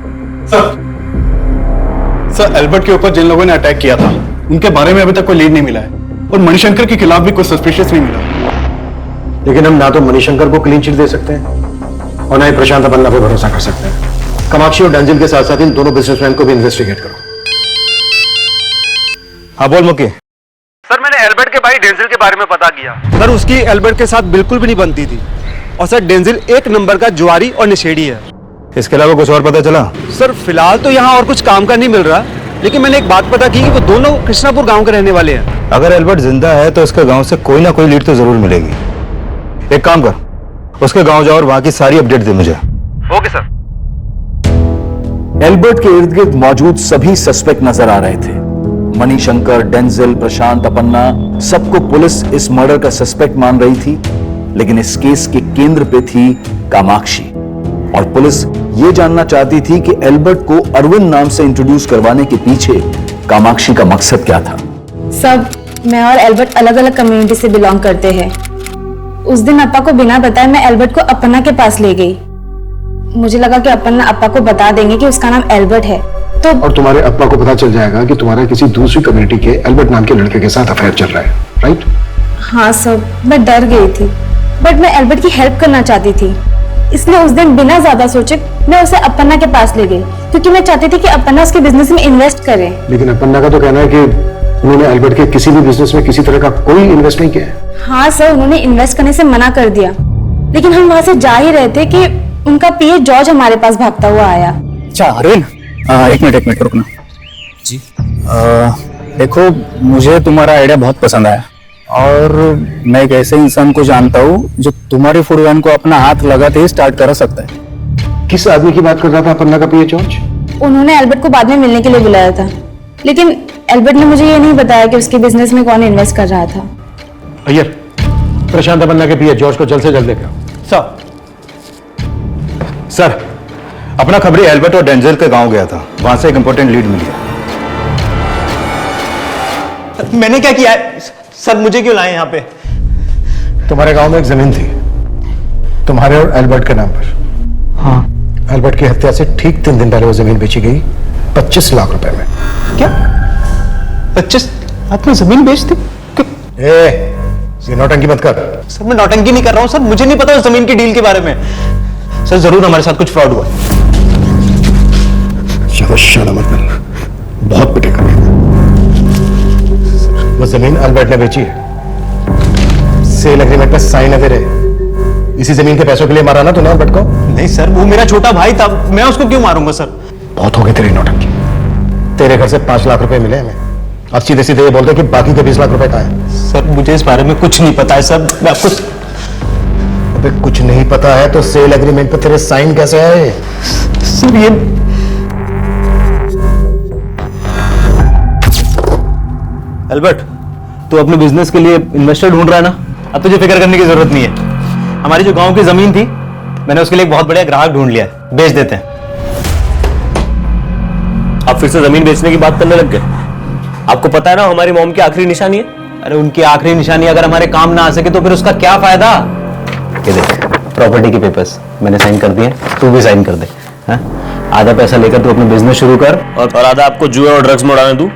सर एल्बर्ट के ऊपर जिन लोगों ने अटैक किया था उनके बारे में अभी तक कोई लीड नहीं मिला है और मणिशंकर के खिलाफ भी कोई सस्पिशियस नहीं मिला। लेकिन हम ना तो मणिशंकर को क्लीन चिट दे सकते हैं और ना ही प्रशांत अपन्ना पे भरोसा कर सकते हैं। कामाक्षी और डेंजल के साथ साथ इन दोनों बिजनेसमैन को भी इन्वेस्टिगेट करो। हाँ बोल मुकी। सर मैंने एल्बर्ट के भाई डेंजिल के बारे में पता किया। सर उसकी एल्बर्ट के साथ बिल्कुल भी नहीं बनती थी, और सर डेंजिल एक नंबर का जुआरी और नशेड़ी है। इसके अलावा कुछ और पता चला? सर फिलहाल तो यहाँ और कुछ काम का नहीं मिल रहा, लेकिन मैंने एक बात पता की कि वो दोनों कृष्णापुर गांव के रहने वाले हैं। अगर एल्बर्ट जिंदा है तो इसके गांव से कोई ना कोई लीड तो जरूर मिलेगी। एक काम कर, उसके गांव जाओ और वहां की सारी अपडेट दे मुझे। Okay sir. एल्बर्ट के इर्द गिर्द मौजूद सभी सस्पेक्ट नजर आ रहे थे। मणिशंकर, डेंजिल, प्रशांत, अपन्ना, सबको पुलिस इस मर्डर का सस्पेक्ट मान रही थी, लेकिन इस केस के केंद्र पे थी कामाक्षी, और पुलिस ये जानना चाहती थी कि एल्बर्ट को अरविंद नाम से इंट्रोड्यूस करवाने के पीछे कामाक्षी का मकसद क्या था। सब मैं और एल्बर्ट अलग अलग कम्युनिटी से बिलोंग करते हैं। उस दिन अप्पा को बिना बताए मैं एल्बर्ट को अपन्ना के पास ले गई। मुझे लगा कि अपन्ना अप्पा को बता देंगे कि उसका नाम एल्बर्ट है, तो और तुम्हारे अप्पा को पता चल जाएगा कि तुम्हारा किसी दूसरी कम्युनिटी के एल्बर्ट नाम के लड़के के साथ अफेयर चल रहा है, राइट? हाँ सर, मैं डर गई थी, बट मैं एल्बर्ट की हेल्प करना चाहती थी, इसलिए उस दिन बिना ज्यादा सोचे मैं उसे अपन्ना के पास ले गई, क्योंकि मैं चाहती थी कि अपन्ना उसके बिजनेस में इन्वेस्ट करे। लेकिन अपन्ना का तो कहना है कि उन्होंने एल्बर्ट के किसी भी बिजनेस में किसी तरह का कोई इन्वेस्ट नहीं किया है। हाँ सर, उन्होंने इन्वेस्ट करने से मना कर दिया, लेकिन हम वहां से जा ही रहे थे कि उनका पीए जॉर्ज हमारे पास भागता हुआ आया। अच्छा अरविंद, एक मिनट रुकना जी। देखो, मुझे तुम्हारा आइडिया बहुत पसंद आया, और मैं एक ऐसे इंसान को जानता हूँ जो तुम्हारी फूड वैन को अपना हाथ लगाते ही स्टार्ट करा सकता है। किस आदमी की बात कर रहा था अपन्ना का पीए जॉर्ज? उन्होंने एल्बर्ट को बाद में मिलने के लिए बुलाया था, लेकिन एल्बर्ट ने मुझे ये नहीं बताया कि उसके बिजनेस में कौन इन्वेस्ट कर रहा था। अय्यर, प्रशांत अपन्ना के पीए जॉर्ज को जल्द से जल्द लेकर आओ। सर, अपना खबरी एल्बर्ट और डेंजल के गांव गया था, वहां से एक इंपॉर्टेंट लीड मिली है। मैंने क्या किया है सर? मुझे क्यों लाए यहाँ पे? तुम्हारे गांव में एक जमीन थी तुम्हारे और एल्बर्ट के नाम पर। हाँ। एल्बर्ट की हत्या से ठीक 3 दिन पहले वो जमीन बेची गई 25 लाख रुपए में। क्या 25? आपने जमीन बेच दी? ये नौटंकी मत कर। सर मैं नौटंकी नहीं कर रहा हूँ सर, मुझे नहीं पता उस जमीन की डील के बारे में। सर जरूर हमारे साथ कुछ फ्रॉड हुआ। शाला मत कर, बहुत पिटेगा। वो जमीन एल्बर्ट ने बेची है, सेल एग्रीमेंट पे साइन है तेरे। इसी जमीन के पैसों के लिए मारा ना तूने एल्बर्ट को? नहीं सर, वो मेरा छोटा भाई था, मैं उसको क्यों मारूंगा सर? बहुत हो गई तेरी नौटंकी। तेरे घर से 5 लाख रुपए मिले हमें, अब सीधे सीधे ये बोलते कि बाकी के 20 लाख रुपए कहाँ है? सर मुझे इस बारे में कुछ नहीं पता है सर, मैं आपको। अबे कुछ नहीं पता है तो सेल एग्रीमेंट पे तेरे साइन कैसे आए? सर ये एल्बर्ट, तू अपने बिजनेस के लिए इन्वेस्टर ढूंढ रहा है ना? अब तुझे फिक्र करने की जरूरत नहीं है। हमारी जो गांव की जमीन थी, मैंने उसके लिए एक बहुत बढ़िया ग्राहक ढूंढ लिया है, बेच देते हैं। आप फिर से जमीन बेचने की बात करने लग गए? आपको पता है ना हमारी मॉम की आखिरी निशानी है। अरे उनकी आखिरी निशानी अगर हमारे काम ना आ सके तो फिर उसका क्या फायदा? ये देख, प्रॉपर्टी के पेपर्स मैंने साइन कर दिए, तू भी साइन कर दे। हाँ? आधा पैसा लेकर तू अपना बिजनेस शुरू कर, और आधा आपको जुए और ड्रग्स में उड़ाने दूं?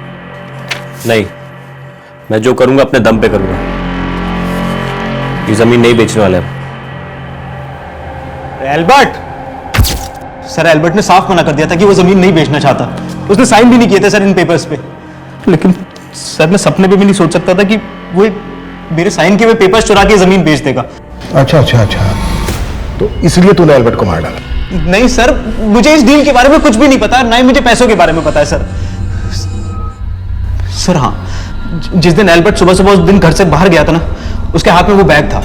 नहीं, मैं जो करूंगा अपने दम पे करूंगा। ये जमीन नहीं बेचने वाले हम। एल्बर्ट, सर एल्बर्ट ने साफ मना कर दिया था कि वो जमीन नहीं बेचना चाहता। उसने साइन भी नहीं किए थे सर इन पेपर्स पे। लेकिन सर मैं सपने में भी नहीं सोच सकता था कि वो मेरे साइन किए हुए पेपर्स चुरा के जमीन बेच देगा। अच्छा, तो इसलिए तूने एल्बर्ट को मार डाला? नहीं सर, मुझे इस डील के बारे में कुछ भी नहीं पता, ना ही मुझे पैसों के बारे में पता है सर। सर हाँ, जिस दिन एल्बर्ट सुबह सुबह उस दिन घर से बाहर गया था ना, उसके हाथ में वो बैग था।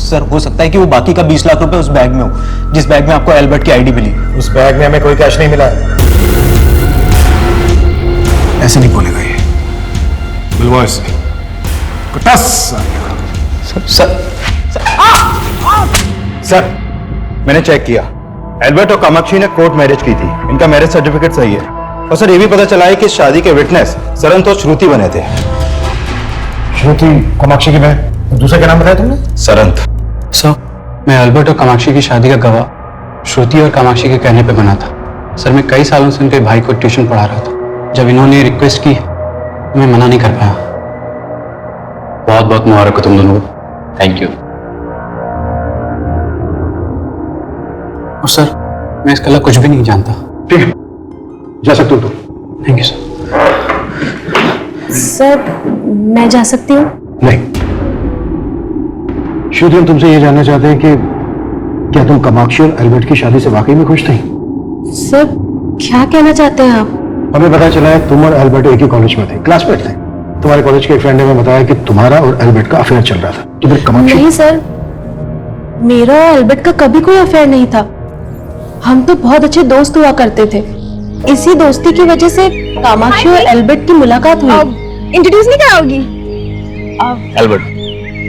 सर हो सकता है कि वो बाकी का 20 लाख रुपए उस बैग में हो, जिस बैग में आपको एल्बर्ट की आईडी मिली। उस बैग में हमें कोई कैश नहीं मिला है। ऐसे नहीं बोलेगा ये। मिलवा इससे। सर, मैंने चेक किया, एल्बर्ट और कामाक्षी ने कोर्ट मैरिज की थी, इनका मैरिज सर्टिफिकेट सही है। और सर ये भी पता चला है कि शादी के विटनेस सरंत और श्रुति बने थे। श्रुति कामाक्षी की बहन, दूसरे का नाम बताया तुमने? सरंत। सर, मैं एल्बर्ट और कामाक्षी की शादी का गवाह श्रुति और कामाक्षी के कहने पे बना था। सर मैं कई सालों से उनके भाई को ट्यूशन पढ़ा रहा था। जब इन्होंने रिक्वेस्ट की तो मैं मना नहीं कर पाया। बहुत बहुत मुबारक हो तुम दोनों को। Thank you. और सर मैं इसके अलावा कुछ भी नहीं जानता। ठीक है, जा सकते हो तुम। Thank you sir. सर मैं जा सकती हूँ? नहीं। श्रुति, हम तुमसे ये जानना चाहते हैं कि क्या तुम कामाक्षी और एल्बर्ट की शादी से वाकई में खुश थी? सर क्या कहना चाहते हैं आप? हमें पता चला है तुम और एल्बर्ट एक ही कॉलेज में थे, क्लासमेट थे। तुम्हारे कॉलेज के एक फ्रेंड ने हमें बताया कि तुम्हारा और एल्बर्ट का अफेयर चल रहा था। तो फिर कामाक्षी? नहीं सर, मेरा और एल्बर्ट का कभी कोई अफेयर नहीं था। हम तो बहुत अच्छे दोस्त हुआ करते थे। इसी दोस्ती की वजह से कामाक्षी और एल्बर्ट की मुलाकात हुई। इंट्रोड्यूस नहीं कराओगी? एल्बर्ट।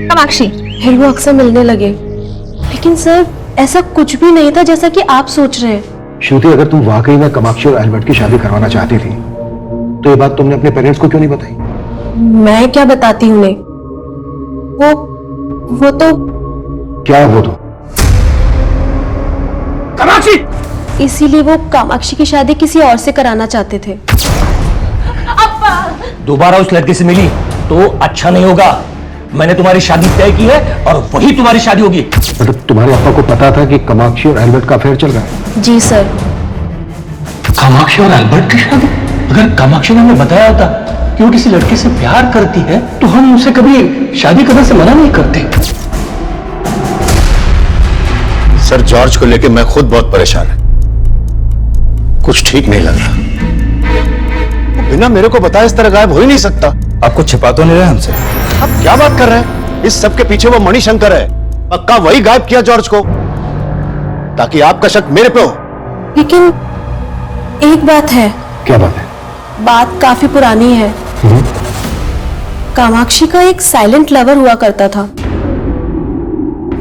कामाक्षी। फिर वो अक्सर मिलने लगे। लेकिन सर ऐसा कुछ भी नहीं था जैसा कि आप सोच रहे हैं। श्रुति, अगर तुम वाकई में कामाक्षी और एल्बर्ट की शादी करवाना चाहती थी तो ये बात तुमने अपने पेरेंट्स को क्यों नहीं बताई? मैं क्या बताती हूँ उन्हें? वो तो क्या वो तो? कामाक्षी! इसीलिए वो कामाक्षी की शादी किसी और से कराना चाहते थे। दोबारा उस लड़के से मिली तो अच्छा नहीं होगा। मैंने तुम्हारी शादी तय की है और वही तुम्हारी शादी होगी। मतलब तुम्हारे पापा को पता था कि कामाक्षी और एल्बर्ट का अफेयर चल रहा है? जी सर। कामाक्षी और एल्बर्ट की शादी? अगर कामाक्षी ने हमें बताया होता कि वो किसी लड़के से प्यार करती है तो हम उसे कभी शादी करने से मना नहीं करते। सर, जॉर्ज को लेकर मैं खुद बहुत परेशान है। कुछ ठीक नहीं लग रहा। वो बिना मेरे को बताए इस तरह गायब हो ही नहीं सकता। आप कुछ छिपा तो नहीं रहे हमसे? आप क्या बात कर रहे हैं? इस सब के पीछे वो मणिशंकर है। पक्का वही गायब किया जॉर्ज को ताकि आपका शक मेरे पे हो। लेकिन एक बात है। क्या बात है? बात काफी पुरानी है। कामाक्षी का एक साइलेंट लवर हुआ करता था।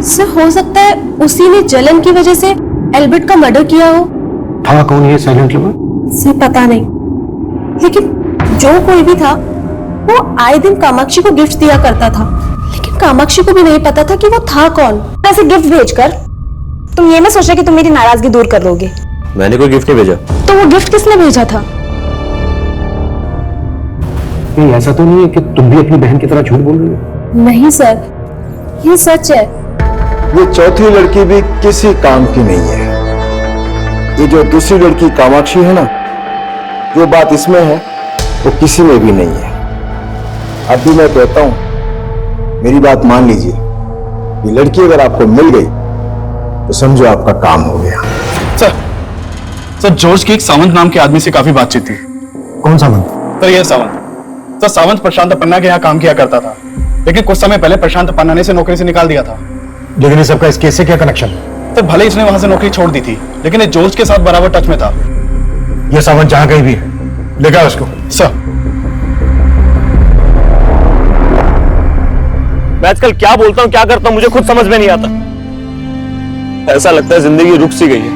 सर हो सकता है उसी ने जलन की वजह से एल्बर्ट का मर्डर किया हो। था कौन ये साइलेंट लवर? सर पता नहीं, लेकिन जो कोई भी था वो आए दिन कामाक्षी को गिफ्ट दिया करता था। लेकिन कामाक्षी को भी नहीं पता था कि वो था कौन। ऐसे गिफ्ट भेजकर तुम ये ना सोचा कि तुम मेरी नाराजगी दूर कर लोगे। मैंने कोई गिफ्ट नहीं भेजा। तो वो गिफ्ट किसने भेजा था? नहीं, ऐसा तो नहीं है कि तुम भी अपनी बहन की तरह झूठ बोल रही हो? नहीं सर, ये सच है। ये चौथी लड़की भी किसी काम की नहीं है। ये जो दूसरी लड़की कामाक्षी है ना, जो बात इसमें है वो किसी में भी नहीं है। अब भी मैं कहता हूं, मेरी बात मान लीजिए। ये लड़की अगर आपको मिल गई तो समझो आपका काम हो गया। सर जॉर्ज की एक सावंत नाम के आदमी से काफी बातचीत थी। कौन सावंत? सर ये सावंत। सर सावंत प्रशांत पन्ना के यहाँ काम किया करता था, लेकिन कुछ समय पहले प्रशांत पन्ना ने इसे नौकरी से निकाल दिया था। लेकिन इस सबका इस केस से क्या कनेक्शन? सर भले इसने वहां से नौकरी छोड़ दी थी, लेकिन ये जॉर्ज के साथ बराबर टच में था। ये सावंत जहां कहीं भी है, लेकर आओ उसको। सर मैं आजकल क्या बोलता हूँ क्या करता हूँ मुझे खुद समझ में नहीं आता। ऐसा लगता है जिंदगी रुक सी गई है।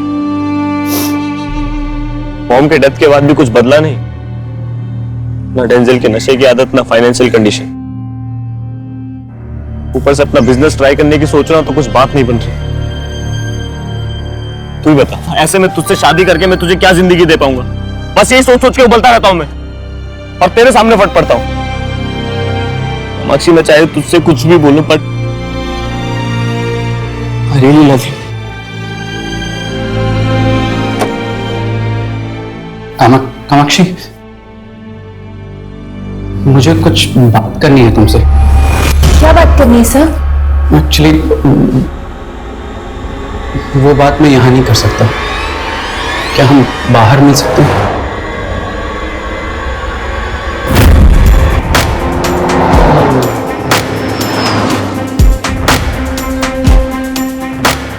मॉम के डेथ के बाद भी कुछ बदला नहीं, ना डेंजल के नशे की आदत, ना फाइनेंशियल कंडीशन। ऊपर से अपना बिजनेस ट्राई करने की सोच रहा हूं तो कुछ बात नहीं बन रही। तू ही बता, ऐसे में तुझसे शादी करके मैं तुझे क्या जिंदगी दे पाऊंगा? बस यही सोच सोच के उबलता रहता हूं मैं और तेरे सामने फट पड़ता हूं। कामाक्षी, मैं चाहे तुझसे कुछ भी बोलूं पर I really love you. Kamakshi, मुझे कुछ बात करनी है तुमसे। क्या बात करनी है सर? एक्चुअली वो बात मैं यहाँ नहीं कर सकता। क्या हम बाहर मिल सकते हैं?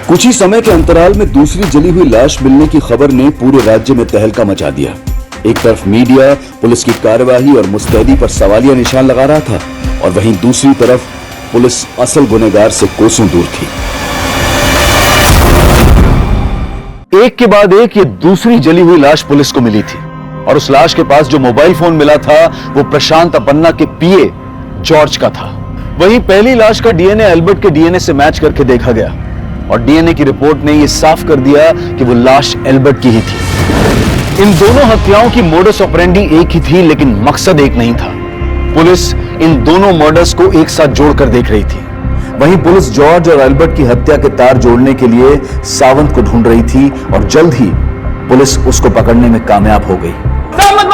कुछ ही समय के अंतराल में दूसरी जली हुई लाश मिलने की खबर ने पूरे राज्य में तहलका मचा दिया। एक तरफ मीडिया पुलिस की कार्यवाही और मुस्तैदी पर सवालिया निशान लगा रहा था और वहीं दूसरी तरफ पुलिस असल गुनहगार से कोसों दूर थी। एक के बाद एक ये दूसरी जली हुई लाश पुलिस को मिली थी और उस लाश के पास जो मोबाइल फोन मिला था वो प्रशांत अपन्ना के पीए जॉर्ज का था। वहीं पहली लाश का डीएनए एल्बर्ट के डीएनए से मैच करके देखा गया और डीएनए की रिपोर्ट ने यह साफ कर दिया कि वो लाश एल्बर्ट की ही थी। इन दोनों हत्याओं की मोडस ऑपरेंडी एक ही थी, लेकिन मकसद एक नहीं था। पुलिस इन दोनों मर्डर्स को एक साथ जोड़कर देख रही थी। वहीं पुलिस जॉर्ज और एल्बर्ट की हत्या के तार जोड़ने के लिए सावंत को ढूंढ रही थी और जल्द ही पुलिस उसको पकड़ने में कामयाब हो गई। सावंत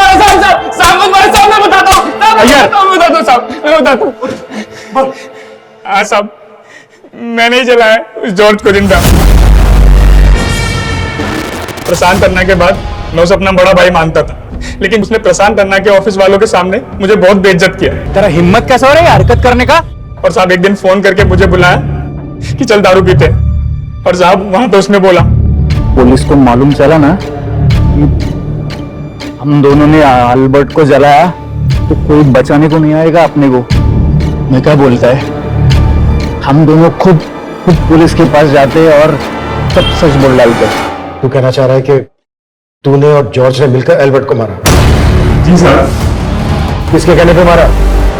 मैं बताता हूं। मैं बताता हूँ। हाँ साहब, मैंने ही जलाया उस जॉर्ज को जिंदा। प्रशांत अन्ना के बाद मैं उसे अपना बड़ा भाई मानता था, लेकिन उसने प्रशांत अन्ना के ऑफिस वालों के सामने मुझे बहुत बेइज्जत किया। तेरा हिम्मत कैसा हो रहा है हरकत करने का? और साहब एक दिन फोन करके मुझे बुलाया कि चल दारू पीते हैं। और साहब वहां पे उसने बोला, पुलिस को मालूम चला ना कि हम दोनों ने अल्बर्ट को जलाया तो कोई बचाने को नहीं आएगा अपने को। मैं क्या बोलता है, हम दोनों खुद पुलिस के पास जाते और सब सच बोल डालते। तू कहना चाह रहा है कि तूने और जॉर्ज ने मिलकर एल्बर्ट को मारा? जी सर। किसके कहने पे मारा?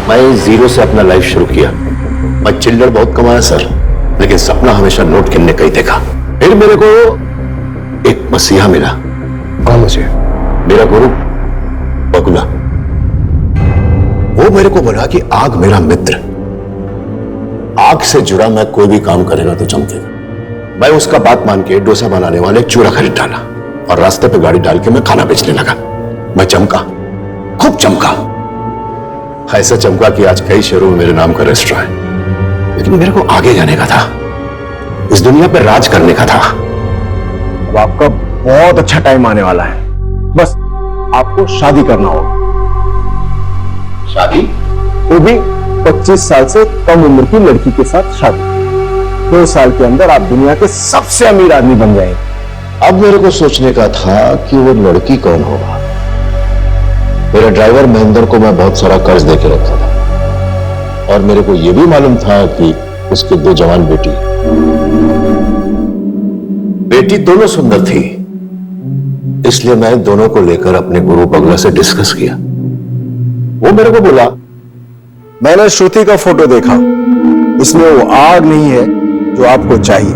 मैं जीरो से अपना लाइफ शुरू किया। मैं चिल्लर बहुत कमाया सर, लेकिन सपना हमेशा नोट गिनने का ही देखा। फिर मेरे को एक मसीहा मिला। कौन मसीहा? मेरा गुरु बगुला। वो मेरे को बोला कि आग मेरा मित्र, आग से जुड़ा मैं कोई भी काम करेगा तो चमकेगा। मैं उसका बात मान के डोसा बनाने वाले चूरा खरीद डाला और रास्ते पे गाड़ी डाल के मैं खाना बेचने लगा। मैं चमका, खूब चमका, ऐसा चमका कि आज कई शहरों में मेरे नाम का रेस्टोरेंट है। लेकिन मेरे को आगे जाने का था, इस दुनिया पे राज करने का था। अब आपका बहुत अच्छा टाइम आने वाला है, बस आपको शादी करना होगा। शादी? वो भी 25 साल से कम उम्र की लड़की के साथ शादी। 2 साल के अंदर आप दुनिया के सबसे अमीर आदमी बन जाएंगे। अब मेरे को सोचने का था कि वो लड़की कौन होगा। मेरे ड्राइवर महेंद्र को मैं बहुत सारा कर्ज देके रखा था और मेरे को यह भी मालूम था कि उसके 2 जवान बेटी दोनों सुंदर थी। इसलिए मैं दोनों को लेकर अपने गुरु बगुला से डिस्कस किया। वो मेरे को बोला, मैंने श्रुति का फोटो देखा, इसमें वो आग नहीं है जो आपको चाहिए,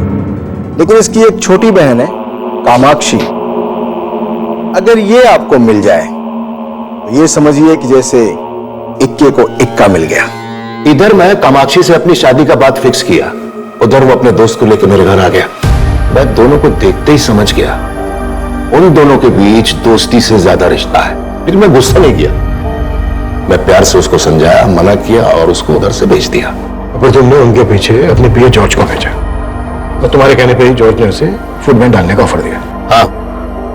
लेकिन इसकी एक छोटी बहन है कामाक्षी। अगर ये आपको मिल जाए तो ये समझिए कि जैसे इक्के को इक्का मिल गया। इधर मैं कामाक्षी से अपनी शादी का बात फिक्स किया, उधर वो अपने दोस्त को लेकर मेरे घर आ गया। मैं दोनों को देखते ही समझ गया उन दोनों के बीच दोस्ती से ज्यादा रिश्ता है। लेकिन मैं गुस्सा नहीं किया, मैं प्यार से उसको समझाया, मना किया और उसको उधर से भेज दिया। फिर तुमने उनके पीछे अपने पिए जॉर्ज को भेजा। तो तुम्हारे कहने पे ही जॉर्ज ने उसे फूड में डालने का ऑफर दिया। हाँ,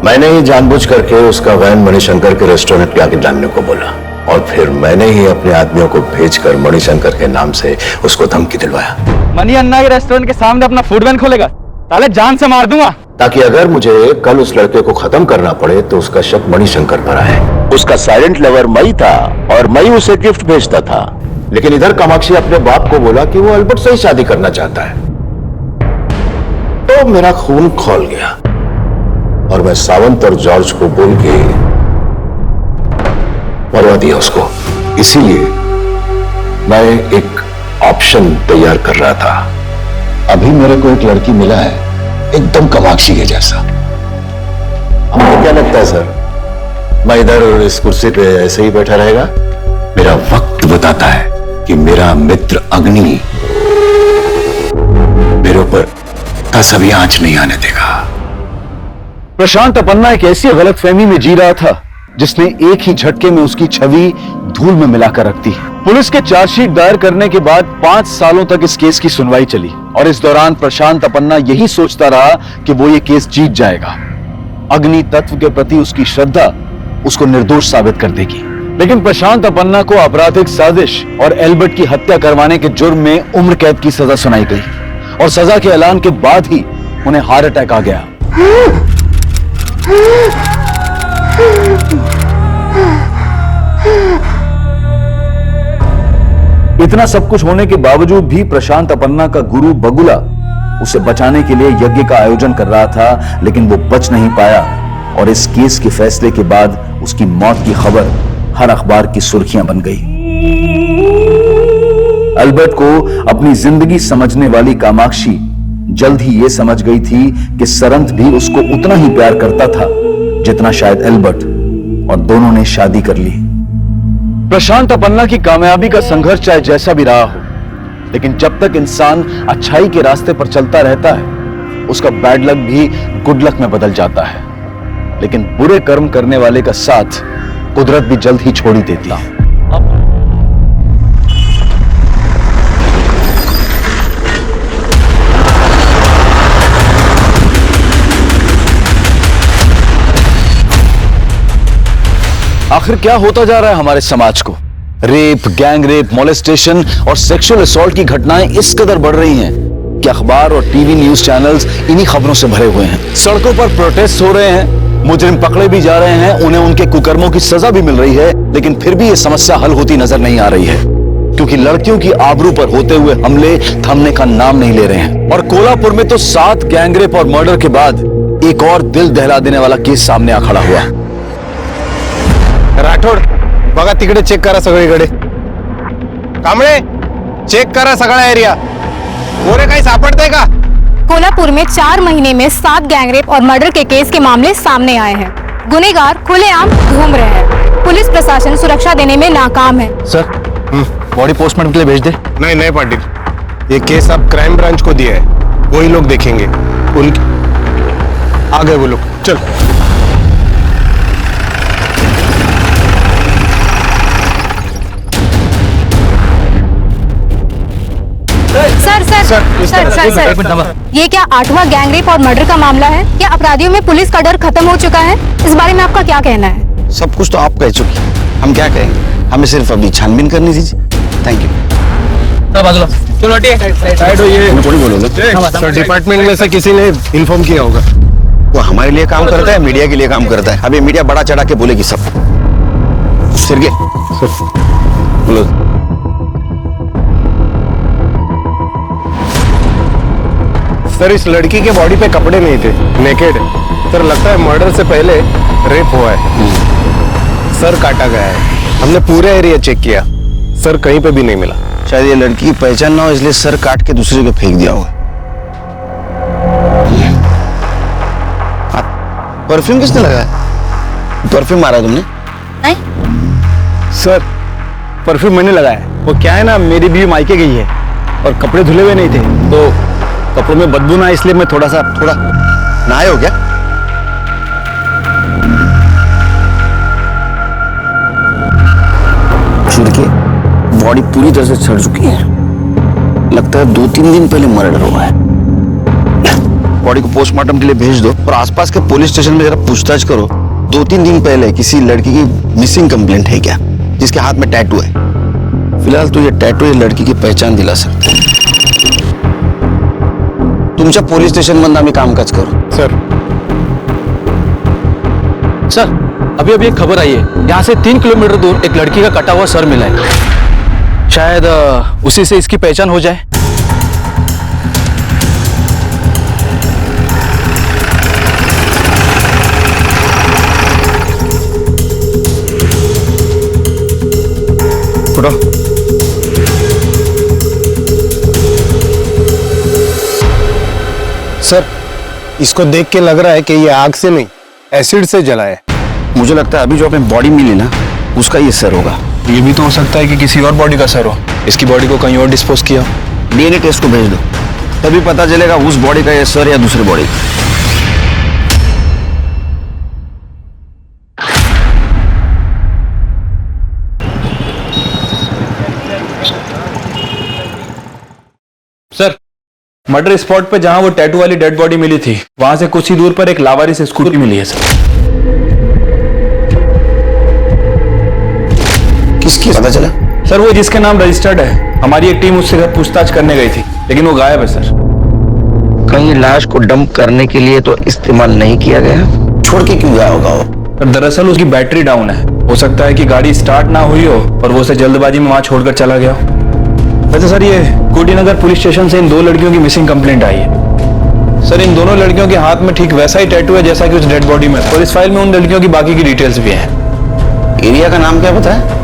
मैंने ही जानबूझ करके उसका वैन मणिशंकर के रेस्टोरेंट पे आके डालने को बोला और फिर मैंने ही अपने आदमियों को भेजकर मणिशंकर के नाम से उसको धमकी दिलवाया। मनी अन्ना के रेस्टोरेंट के सामने अपना फूड वैन खोलेगा, ताले जान से मार दूंगा। ताकि अगर मुझे कल उस लड़के को खत्म करना पड़े तो उसका शक मणिशंकर पर आए। उसका साइलेंट लवर मई था और मई उसे गिफ्ट भेजता था। लेकिन इधर कामाक्षी अपने बाप को बोला कि वो अल्बर्ट से ही शादी करना चाहता है। तो मेरा खून खौल गया और मैं सावंत और जॉर्ज को बोल के मरवा दिया उसको। इसीलिए मैं एक ऑप्शन तैयार कर रहा था। अभी मेरे को एक लड़की मिला है एकदम कामाक्षी के जैसा। आपको क्या लगता है सर, मैं इधर इस कुर्सी पे ऐसे ही बैठा रहेगा? मेरा वक्त बताता है कि मेरा मित्र अग्नि मेरे ऊपर कभी आंच नहीं आने देगा। प्रशांत अपन्ना एक ऐसी गलतफहमी में जी रहा था जिसने एक ही झटके में उसकी छवि धूल में मिलाकर रख दी। पुलिस के चार्जशीट दायर करने के बाद 5 सालों तक इस केस की सुनवाई चली और इस दौरान प्रशांत अपन्ना यही सोचता रहा कि वो ये केस जीत जाएगा। अग्नि तत्व के प्रति उसकी श्रद्धा उसको निर्दोष साबित कर देगी। लेकिन प्रशांत अपन्ना को आपराधिक साजिश और एल्बर्ट की हत्या करवाने के जुर्म में उम्र कैद की सजा सुनाई गई और सजा के ऐलान के बाद ही उन्हें हार्ट अटैक आ गया। इतना सब कुछ होने के बावजूद भी प्रशांत अपन्ना का गुरु बगुला उसे बचाने के लिए यज्ञ का आयोजन कर रहा था, लेकिन वो बच नहीं पाया और इस केस के फैसले के बाद उसकी मौत की खबर हर अखबार की सुर्खियां बन गई। अल्बर्ट को अपनी जिंदगी समझने वाली कामाक्षी जल्द ही यह समझ गई थी कि सरंत भी उसको उतना ही प्यार करता था जितना शायद एल्बर्ट, और दोनों ने शादी कर ली। प्रशांत अपन्ना की कामयाबी का संघर्ष चाहे जैसा भी रहा हो, लेकिन जब तक इंसान अच्छाई के रास्ते पर चलता रहता है उसका बैड लक भी गुड लक में बदल जाता है। लेकिन बुरे कर्म करने वाले का साथ कुदरत भी जल्द ही छोड़ ही देती है। आखिर क्या होता जा रहा है हमारे समाज को? रेप, गैंग रेप, मोलेस्टेशन और सेक्सुअल असॉल्ट की घटनाएं इस कदर बढ़ रही हैं कि अखबार और टीवी न्यूज चैनल्स इन्हीं खबरों से भरे हुए हैं। सड़कों पर प्रोटेस्ट हो रहे हैं, मुजरिम पकड़े भी जा रहे हैं, उन्हें उनके कुकर्मों की सजा भी मिल रही है, लेकिन फिर भी यह समस्या हल होती नजर नहीं आ रही है, क्योंकि लड़कियों की आबरू पर होते हुए हमले थमने का नाम नहीं ले रहे हैं। और कोल्हापुर में तो 7 गैंगरेप और मर्डर के बाद एक और दिल दहला देने वाला केस सामने आ खड़ा हुआ। राठोड, बघा तिकडे चेक करा सगळीकडे. कांबळे, चेक करा सगळा एरिया. मोरे काही सापडतंय का? कोल्हापुर में 4 महीने में 7 गैंगरेप और मर्डर के केस के मामले सामने आए हैं। गुनहगार खुलेआम घूम रहे हैं। पुलिस प्रशासन सुरक्षा देने में नाकाम है। सर, बॉडी पोस्टमार्टम के लिए भेज दे। नहीं पाटिल, ये केस आप क्राइम ब्रांच को दिया है, वही लोग देखेंगे. उनके आ गए वो लोग. चल. सर, ये क्या 8वां गैंगरेप और मर्डर का मामला है? क्या अपराधियों में पुलिस का डर खत्म हो चुका है? इस बारे में आपका क्या कहना है? सब कुछ तो आप कह चुकी, हम क्या कहेंगे? हमें सिर्फ अभी छानबीन करनी दीजिए। Thank you. साइड हो, ये थोड़ी बोलोगे. सर, डिपार्टमेंट में से किसी ने इन्फॉर्म किया होगा. वो हमारे लिए काम करता है, मीडिया के लिए काम करता है. अभी मीडिया बड़ा चढ़ा के बोलेगी सब. सिरगे बोलो. सर, इस लड़की के बॉडी पे कपड़े नहीं थे, नेकेड. सर, लगता है मर्डर से पहले रेप हुआ है. सर काटा गया है. हमने पूरे एरिया चेक किया, सर कहीं पे भी नहीं मिला. शायद ये लड़की की पहचान ना हो, इसलिए सर काट के दूसरे को फेंक दिया होगा. परफ्यूम किसने लगाया? परफ्यूम मारा तुमने? नहीं सर, परफ्यूम मैंने लगाया. वो क्या है ना, मेरी बीवी मायके गई है और कपड़े धुले हुए नहीं थे, तो कपड़ों में बदबू ना, इसलिए मैं थोड़ा नहाए हो क्या? देखिए, बॉडी पूरी तरह से सड़ चुकी है. लगता है 2-3 दिन पहले मर्डर हुआ है. बॉडी को पोस्टमार्टम के लिए भेज दो और आसपास के पुलिस स्टेशन में जरा पूछताछ करो. 2-3 दिन पहले किसी लड़की की मिसिंग कंप्लेंट है क्या, जिसके हाथ में टैटू है? फिलहाल तो ये टैटू ये लड़की की पहचान दिला सकते हैं. तुमच्या पोलीस स्टेशन मध्ये आम्ही कामकाज करू. सर, अभी एक खबर आई है, यहाँ से 3 किलोमीटर दूर एक लड़की का कटा हुआ सर मिला है. शायद उसी से इसकी पहचान हो जाए. उठो. सर, इसको देख के लग रहा है कि ये आग से नहीं, एसिड से जला है. मुझे लगता है अभी जो अपने बॉडी मिली ना, उसका ये सर होगा. ये भी तो हो सकता है कि किसी और बॉडी का सर हो, इसकी बॉडी को कहीं और डिस्पोज किया. डीएनए टेस्ट को भेज दो, तभी पता चलेगा उस बॉडी का ये सर या दूसरे बॉडी. सर, मर्डर स्पॉट पे जहां वो टैटू वाली डेड बॉडी मिली थी, वहां से कुछ ही दूर पर एक लावारिस स्कूटी मिली है सर. किसकी पता चला? सर, वो जिसके नाम रजिस्टर्ड है. हमारी एक टीम उससे घर पूछताछ करने गई थी, लेकिन वो गायब है सर. कहीं लाश को डंप करने के लिए तो इस्तेमाल नहीं किया गया? छोड़ के क्यों गया होगा वो? दरअसल उसकी बैटरी डाउन है. हो सकता है कि गाड़ी स्टार्ट ना हुई हो और वो उसे जल्दबाजी में वहां छोड़कर चला गया. वैसे सर, ये कोडीनगर पुलिस स्टेशन से इन 2 लड़कियों की मिसिंग कंप्लेंट आई है. सर, इन दोनों लड़कियों के हाथ में ठीक वैसा ही टैटू है जैसा कि उस डेड बॉडी में, और इस फाइल में उन लड़कियों की बाकी की डिटेल्स भी हैं. एरिया का नाम क्या पता है?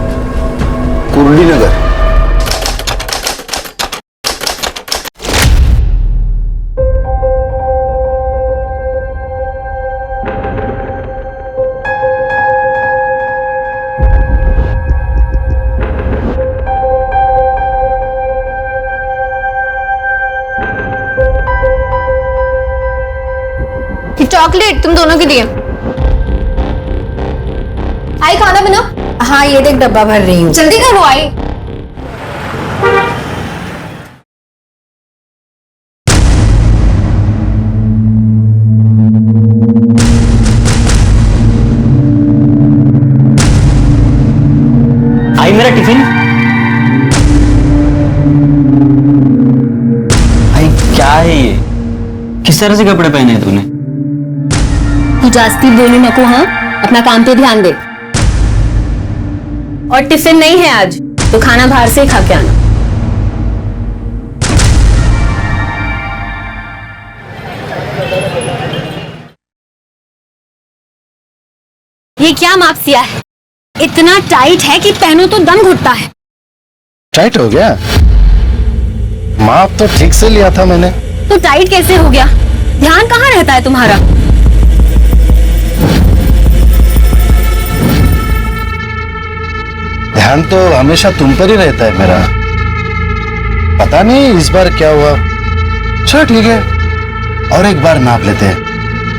कुर्डीनगर. चॉकलेट तुम दोनों के लिए. आई खाना बनाओ. हाँ, ये देख डब्बा भर रही हूँ. जल्दी करो आई. किस तरह से कपड़े पहने हैं तूने? तू जास्ती बोलू नको, हाँ? अपना काम पे ध्यान दे। और टिफिन नहीं है आज, तो खाना बाहर से ही खा के आना। ये क्या माप सिया है? इतना टाइट है कि पहनो तो दम घुटता है। टाइट हो गया? माप तो ठीक से लिया था मैंने। तो टाइट कैसे हो गया? ध्यान कहाँ रहता है तुम्हारा? ध्यान तो हमेशा तुम पर ही रहता है मेरा। पता नहीं इस बार क्या हुआ। चलो ठीक है, और एक बार नाप लेते हैं।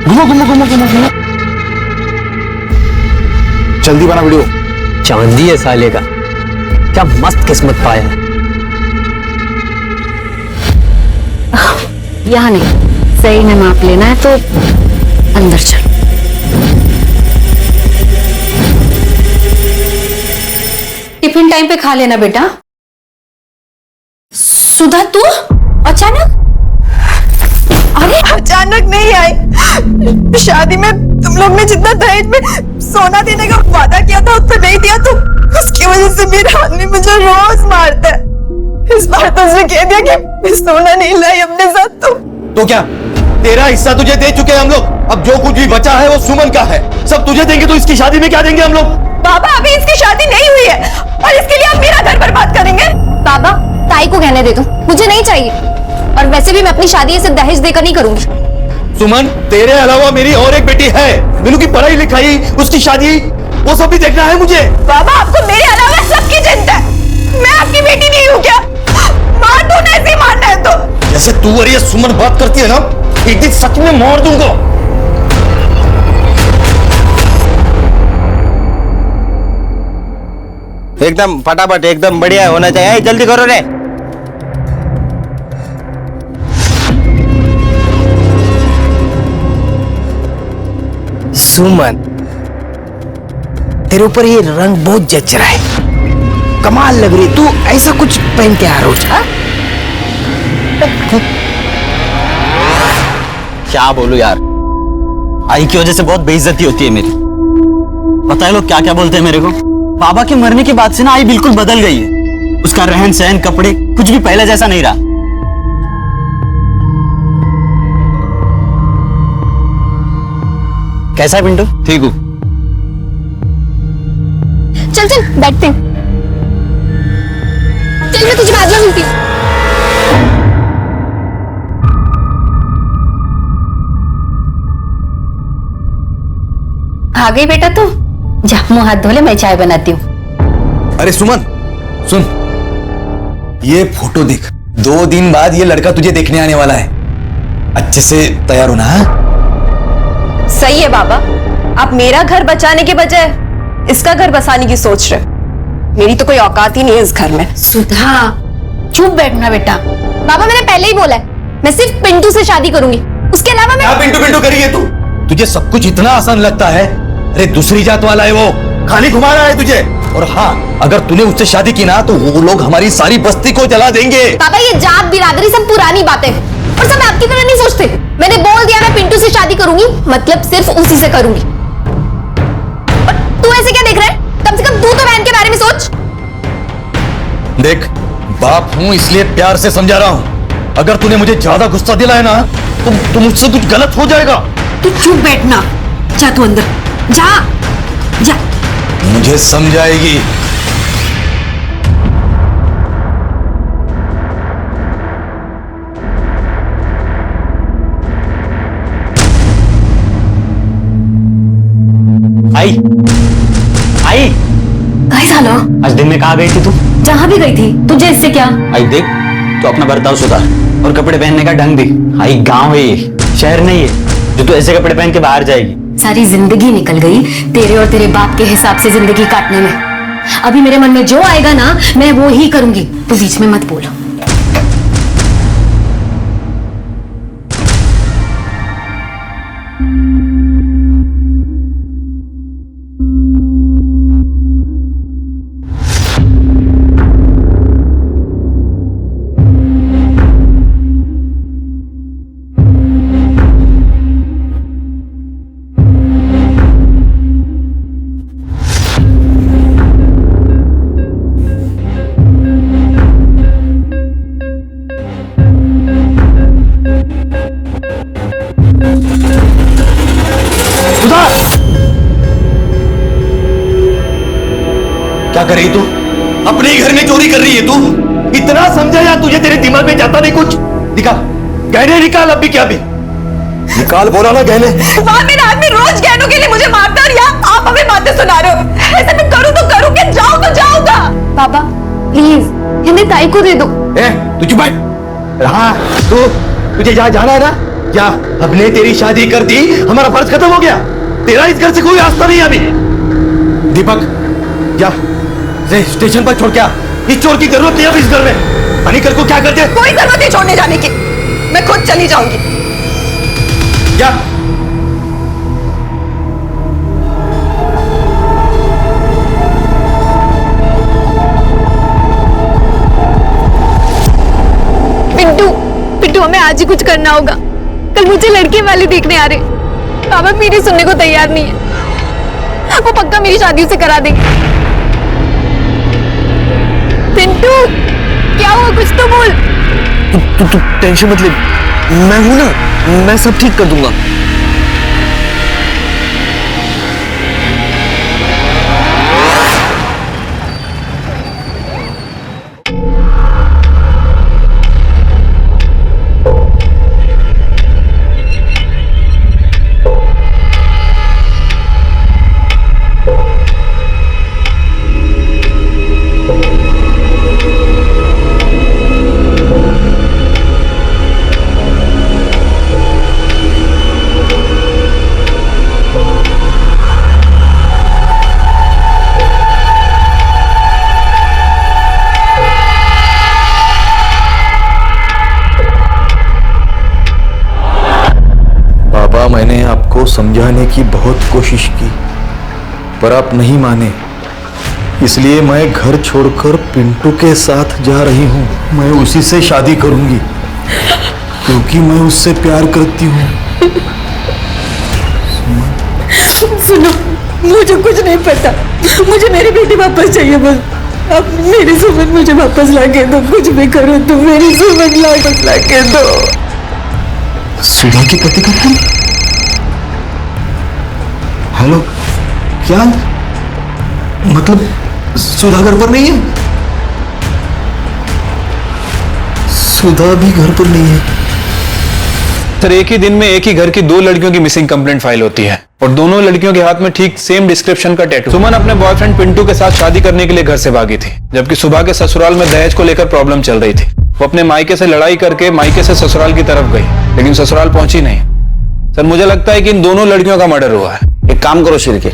घूमो घूमो घूमो घूमो घूमो। जल्दी बना वीडियो। चांदी है साले का, क्या मस्त किस्मत पाया है। यहाँ नहीं, सही में माप लेना है तो अंदर चल। टिफिन टाइम पे खा लेना बेटा। सुधा तू अचानक? अरे अचानक नहीं आई। शादी में तुम लोग ने जितना दहेज में सोना देने का वादा किया था उतना नहीं दिया, तो उसकी वजह से मेरा आदमी मुझे रोज मारता है। इस बार तो उसने कह दिया कि मैं सोना नहीं लाई अपने साथ। तो क्या तेरा हिस्सा तुझे दे चुके हैं हम लोग, अब जो कुछ भी बचा है वो सुमन का है, सब तुझे देंगे। तो इसकी शादी में क्या देंगे हम लोग? बाबा अभी इसकी शादी नहीं हुई है और इसके लिए आप मेरा घर बर्बाद करेंगे। बाबा ताई को कहने दे दो, मुझे नहीं चाहिए। और वैसे भी मैं अपनी शादी ऐसे दहेज देकर नहीं करूंगी। सुमन, तेरे अलावा मेरी और एक बेटी है, मीनू की पढ़ाई लिखाई, उसकी शादी, वो सब भी देखना है मुझे। बाबा आपको मेरे अलावा सबकी चिंता है। मैं आपकी बेटी नहीं हूँ क्या? मार दो ना, ऐसे मारना है तो। जैसे तू और ये सुमन बात करती है ना, एक दिन सच में मार दूंगा। एकदम फटाफट, एकदम बढ़िया होना चाहिए। जल्दी करो रे। सुमन, तेरे ऊपर ये रंग बहुत जच रहा है, कमाल लग रही। तू ऐसा कुछ पहन के आ रोज? क्या बोलूं यार, आई की वजह से बहुत बेइज्जती होती है मेरी। पता है लोग क्या क्या बोलते हैं मेरे को? बाबा के मरने के बाद से ना आई बिल्कुल बदल गई है। उसका रहन सहन, कपड़े, कुछ भी पहले जैसा नहीं रहा। कैसा है पिंटू? ठीक हूँ। चल चल बैठते हैं। चल मैं तुझे बाद में मिलती हूँ। आ गई बेटा तू? जा मुंह हाथ धो ले, मैं चाय बनाती हूँ। अरे सुमन सुन, ये फोटो देख। 2 दिन बाद ये लड़का तुझे देखने आने वाला है। अच्छे से तैयार होना। सही है बाबा, आप मेरा घर बचाने के बजाय इसका घर बसाने की सोच रहे। मेरी तो कोई औकात ही नहीं है इस घर में। सुधा चुप बैठना बेटा। बाबा मैंने पहले ही बोला है, मैं सिर्फ पिंटू से शादी करूंगी, उसके अलावा मैं। क्या पिंटू पिंटू करी है तू? तुझे सब कुछ इतना आसान लगता है? अरे दूसरी जात वाला है वो, खाली घुमा रहा है तुझे। और हाँ, अगर तूने उससे शादी की ना तो वो लोग हमारी सारी बस्ती को जला देंगे। बाबा ये जात बिरादरी सब पुरानी बातें हैं और सब आपकी तरह नहीं सोचते। मैंने बोल दिया मैं पिंटू से शादी करूंगी, मतलब सिर्फ उसी से करूंगी। और तू ऐसे क्या देख रहा है? कम से कम तू तो बहन के बारे में सोच। देख, बाप हूं इसलिए प्यार से समझा रहा हूं। अगर तूने मुझे ज्यादा गुस्सा दिलाया ना तो मुझसे कुछ गलत हो जाएगा। तू चुप बैठना। जा तू अंदर जा जा। मुझे समझाएगी। आई आई काय झालं? आज दिन में कहाँ गई थी तू? जहां भी गई थी, तुझे इससे क्या? आई देख, तो अपना बर्ताव सुधार और कपड़े पहनने का ढंग भी। आई गांव है ये, शहर नहीं है जो तू ऐसे कपड़े पहन के बाहर जाएगी। सारी जिंदगी निकल गई तेरे और तेरे बाप के हिसाब से जिंदगी काटने में। अभी मेरे मन में जो आएगा ना मैं वो ही करूंगी। तू बीच में मत बोल। कर रही तू? अपने ही घर में चोरी कर रही है तू? इतना समझा या तुझे? तेरे दिमाग में जाता नहीं कुछ? निकाल गहने, निकाल अभी क्या भी निकाल, बोला ना गहने। वहाँ मेरा आदमी रोज गहनों के लिए मुझे मारता है और यहाँ आप हमें बातें सुना रहे हो। ऐसे मैं करूँ तो करूँ, क्या जाऊँ तो जाऊँगा। पापा प्लीज हिंदी ताई को दे दो। तू चुप है। हाँ तुझे जहाँ जाना है ना, क्या हमने तेरी शादी कर दी, हमारा फर्ज खत्म हो गया? तेरा इस घर से कोई रास्ता नहीं है अभी। दीपक क्या स्टेशन पर छोड़ क्या? इस चोर की जरूरत नहीं है अब इस घर में। अनिकर को क्या करते? कोई जरूरत नहीं छोड़ने जाने की, मैं खुद चली जाऊंगी। क्या पिंटू पिंटू हमें आज ही कुछ करना होगा। कल मुझे लड़के वाले देखने आ रहे, पापा मेरी सुनने को तैयार नहीं है। वो पक्का मेरी शादी से करा देंगे। पिंटू क्या हुआ, कुछ तो बोल। तू टेंशन मत ले, मैं हूं ना, मैं सब ठीक कर दूंगा। मैंने आपको समझाने की बहुत कोशिश की, पर आप नहीं माने। इसलिए मैं घर छोड़कर पिंटू के साथ जा रही हूँ। मैं उसी से शादी करूंगी क्योंकि मैं उससे प्यार करती हूँ। सुनो, मुझे कुछ नहीं पता, मुझे मेरी बेटी वापस चाहिए बस। अब मेरी सुमन मुझे वापस लाके दो, कुछ भी करो तुम मेरी सुमन वापस लाके दो। सुधा की पति का फोन? हेलो, क्या मतलब सुधा घर पर नहीं है? सुधा भी घर पर नहीं है। सर, एक ही दिन में एक ही घर की 2 लड़कियों की मिसिंग कंप्लेंट फाइल होती है और दोनों लड़कियों के हाथ में ठीक सेम डिस्क्रिप्शन का टैटू। सुमन अपने बॉयफ्रेंड पिंटू के साथ शादी करने के लिए घर से भागी थी, जबकि सुबह के ससुराल में दहेज को लेकर प्रॉब्लम चल रही थी। वो अपने मायके से लड़ाई करके मायके से ससुराल की तरफ गई, लेकिन ससुराल पहुंची नहीं। सर, मुझे लगता है कि इन दोनों लड़कियों का मर्डर हुआ है। एक काम करो शिरके,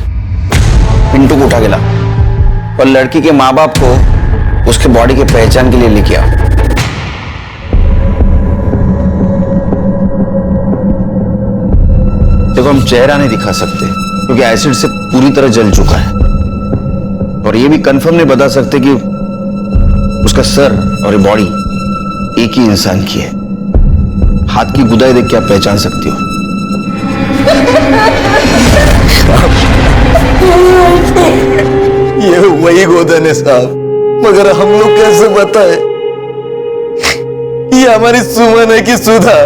पिंटू को उठा के ला और लड़की के माँ बाप को उसके बॉडी की पहचान के लिए लेके आओ। देखो, हम चेहरा नहीं दिखा सकते क्योंकि एसिड से पूरी तरह जल चुका है, और ये भी कंफर्म नहीं बता सकते कि उसका सर और ये बॉडी एक ही इंसान की है। हाथ की गुदाई देख के आप पहचान सकती हो। ये वही गोदन है साहब, मगर हम लोग कैसे बताए ये हमारी सुमन है कि सुधा?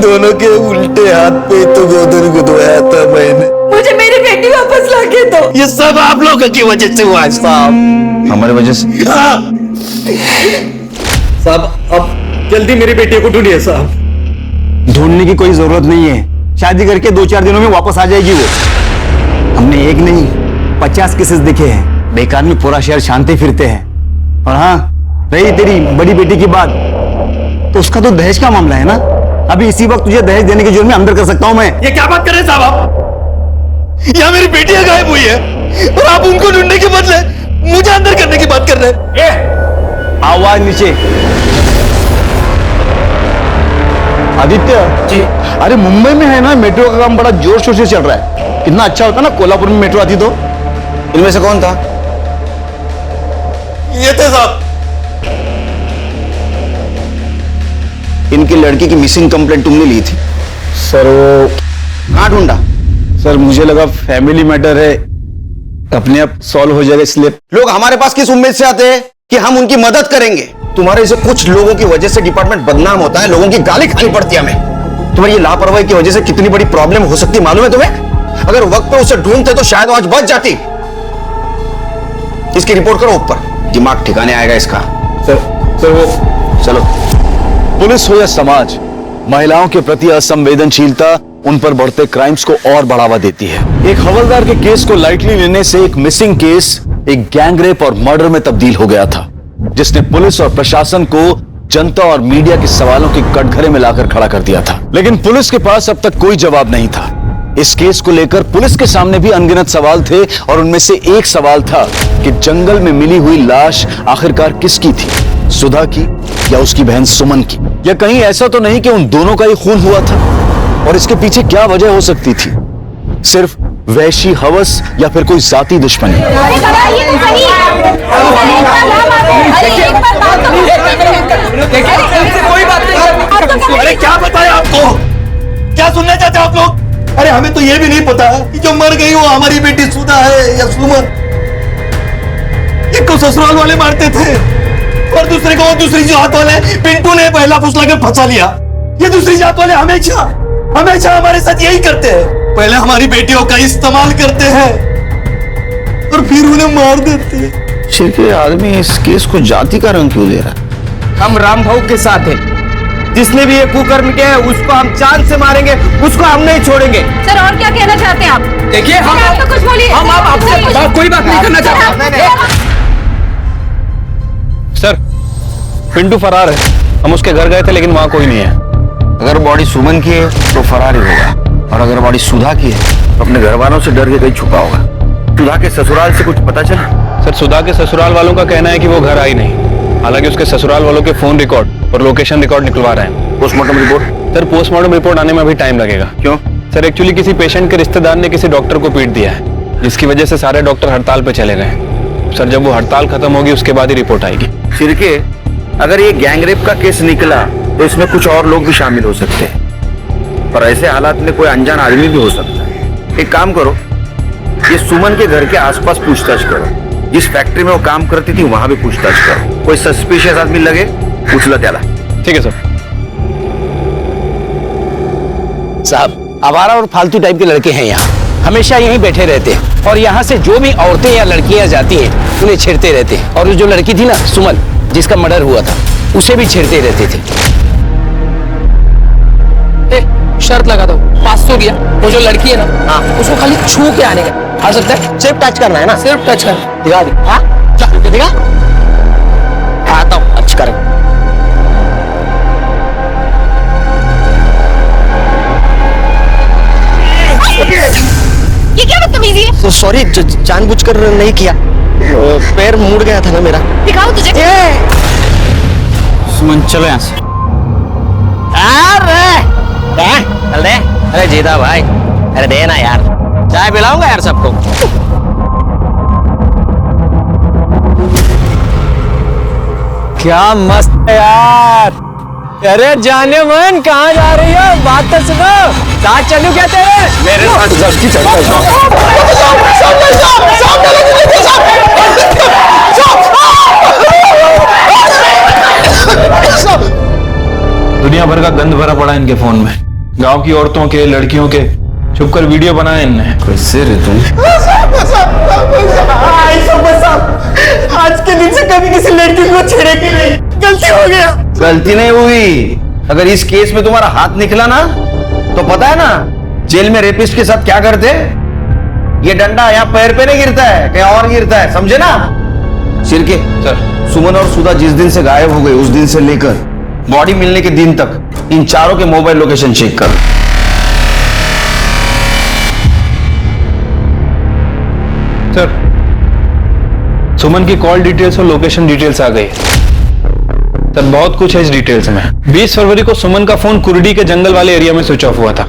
दोनों के उल्टे हाथ पे तो गोदन गुदवाया था मैंने। मुझे मेरी बेटी वापस लाके दो। ये सब आप लोगों की वजह से हुआ है साहब। हमारी वजह से? साहब, अब जल्दी मेरी बेटी को ढूंढिए साहब। ढूंढने की कोई जरूरत नहीं है, शादी करके 2-4 दिनों में वापस आ जाएगी वो। हमने एक नहीं 50 केसेस देखे हैं, बेकार में पूरा शहर शांति फिरते हैं। और हाँ, रही तेरी बड़ी बेटी की बात, तो उसका तो दहेज का मामला है ना। अभी इसी वक्त तुझे दहेज देने के जुर्म में अंदर कर सकता हूं मैं। ये क्या बात कर रहे हैं साहब आप? यहाँ मेरी बेटियां गायब हुई है और आप उनको ढूंढने के बदले मुझे अंदर करने की बात कर रहे हैं। आवाज नीचे। आदित्य जी, अरे मुंबई में है ना मेट्रो का काम बड़ा जोर शोर से चल रहा है। कितना अच्छा होता ना कोल्हापुर में मेट्रो आती तो। इनमें से कौन था? ये थे साहब। इनकी लड़की की मिसिंग कंप्लेंट तुमने ली थी? सर वो कहाँ ढूंढा? सर मुझे लगा फैमिली मैटर है, अपने आप सॉल्व हो जाएगा, इसलिए। लोग हमारे पास किस उम्मीद से आते हैं कि हम उनकी मदद करेंगे? तुम्हारे से कुछ लोगों की वजह से डिपार्टमेंट बदनाम होता है, लोगों की गाली खानी पड़ती है हमें। तुम्हारी ये लापरवाही की वजह से कितनी बड़ी प्रॉब्लम हो सकती मालूम है तुम्हें? अगर वक्त पे उसे ढूंढते तो शायद आज बच जाती। इसकी रिपोर्ट करो ऊपर, दिमाग ठिकाने आएगा इसका। सर वो चलो। पुलिस हो या समाज, महिलाओं के प्रति असंवेदनशीलता उन पर बढ़ते क्राइम्स को और बढ़ावा देती है। एक हवलदार के केस को लाइटली लेने से एक मिसिंग केस एक गैंगरेप और मर्डर में तब्दील हो गया था, जिसने पुलिस और प्रशासन को जनता और मीडिया के सवालों के कटघरे में लाकर खड़ा कर दिया था। लेकिन पुलिस के पास अब तक कोई जवाब नहीं था। इस केस को लेकर पुलिस के सामने भी अनगिनत सवाल थे और उनमें से एक सवाल था कि जंगल में मिली हुई लाश आखिरकार किसकी थी, सुधा की या उसकी बहन सुमन की? या कहीं ऐसा तो नहीं कि उन दोनों का ही खून हुआ था? और इसके पीछे क्या वजह हो सकती थी? सिर्फ वैशी हवस या फिर कोई जाती दुश्मनी? कोई बात नहीं। अरे क्या बताया आपको? क्या सुनना चाहते हो आप लोग? अरे हमें तो ये भी नहीं पता कि जो मर गई वो हमारी बेटी सुधा है या सुमन। एक को ससुराल वाले मारते थे और दूसरे को दूसरी जात वाले पिंटू ने पहला फुसला कर फंसा लिया। ये दूसरी जात वाले हमेशा हमेशा हमारे साथ यही करते हैं। पहले हमारी बेटियों का इस्तेमाल करते हैं और फिर उन्हें मार देते हैं। शिरके आदमी इस केस को जाति का रंग क्यों दे रहा है? हम राम भाऊ के साथ हैं। जिसने भी ये कुकर्म किया है उसको हम जान से मारेंगे, उसको हम नहीं छोड़ेंगे। सर और क्या कहना चाहते हैं आप? देखिए हम आप तो कुछ बोलिए। हम आपसे कोई बात नहीं करना चाहते। सर पिंटू फरार है, हम उसके घर गए थे लेकिन वहां कोई नहीं है। अगर बॉडी सुमन की है तो फरार ही होगा, और अगर बॉडी सुधा की है तो अपने घर वालों से डर के कहीं छुपा होगा। सुधा के ससुराल से कुछ पता चला? सर सुधा के ससुराल वालों का कहना है कि वो घर आई नहीं, हालांकि उसके ससुराल वालों के फोन रिकॉर्ड और लोकेशन रिकॉर्ड निकलवा रहे हैं। Postmortem report? Sir postmortem report आने में अभी टाइम लगेगा। क्यों? सर एक्चुअली किसी पेशेंट के रिश्तेदार ने किसी डॉक्टर को पीट दिया है, जिसकी वजह से सारे डॉक्टर हड़ताल पे चले गए। सर जब वो हड़ताल खत्म होगी उसके बाद ही रिपोर्ट आएगी। शिरके, अगर ये गैंगरेप का केस निकला तो इसमें कुछ और लोग भी शामिल हो सकते हैं, और ऐसे हालात में कोई अनजान आदमी भी हो सकता है। एक काम करो, ये सुमन के घर के आसपास पूछताछ करो, जिस फैक्ट्री में वो काम करती थी वहां भी पूछताछ करो। कोई सस्पिशियस आदमी लगे पूछ लो त्याला। ठीक है सर। साहब आवारा और फालतू टाइप के लड़के हैं यहाँ, हमेशा यहीं बैठे रहते हैं और यहाँ से जो भी औरतें या लड़कियां जाती हैं उन्हें छेड़ते रहते हैं। और जो लड़की थी ना सुमन, जिसका मर्डर हुआ था, उसे भी छेड़ते रहते थे। शर्त लगा दो, 500 गया। वो जो लड़की है ना, हाँ, उसको खाली छू के आने का आ सकता है। सिर्फ टच करना है ना? सिर्फ टच करना। दिखा दी। हाँ दिखा आता हूँ, टच कर। ये क्या बदतमीजी है? तो सॉरी, जानबूझकर नहीं किया, पैर मुड़ गया था ना मेरा। दिखाओ तुझे। सुमन चलो यहाँ से। चल दे। अरे जीता भाई, अरे दे ना यार, चाय पिलाऊंगा यार सबको। क्या मस्त है यार। अरे जाने मन, कहाँ जा रही हो? बात तो सुनो। साथ चलूं क्या तेरे? मेरे दुनिया भर का गंद भरा पड़ा इनके फोन में, गांव की औरतों के, लड़कियों के, छुपकर वीडियो बनाए इनने। कोई सिर है तुम? आज के दिन से कभी किसी लड़की को छेड़ेगी नहीं, गलती हो गया। गलती नहीं हुई। अगर इस केस में तुम्हारा हाथ निकला ना तो पता है ना जेल में रेपिस्ट के साथ क्या करते? ये डंडा यहाँ पैर पे नहीं गिरता है, कहीं और गिरता है, समझे ना? शिरके सर, सुमन और सुधा जिस दिन से गायब हो गई उस दिन से लेकर बॉडी मिलने के दिन तक इन चारों के मोबाइल लोकेशन चेक कर। सर सुमन की कॉल डिटेल्स और लोकेशन डिटेल्स आ गई। सर बहुत कुछ है इस डिटेल्स में। 20 फरवरी को सुमन का फोन कुर्डी के जंगल वाले एरिया में स्विच ऑफ हुआ था,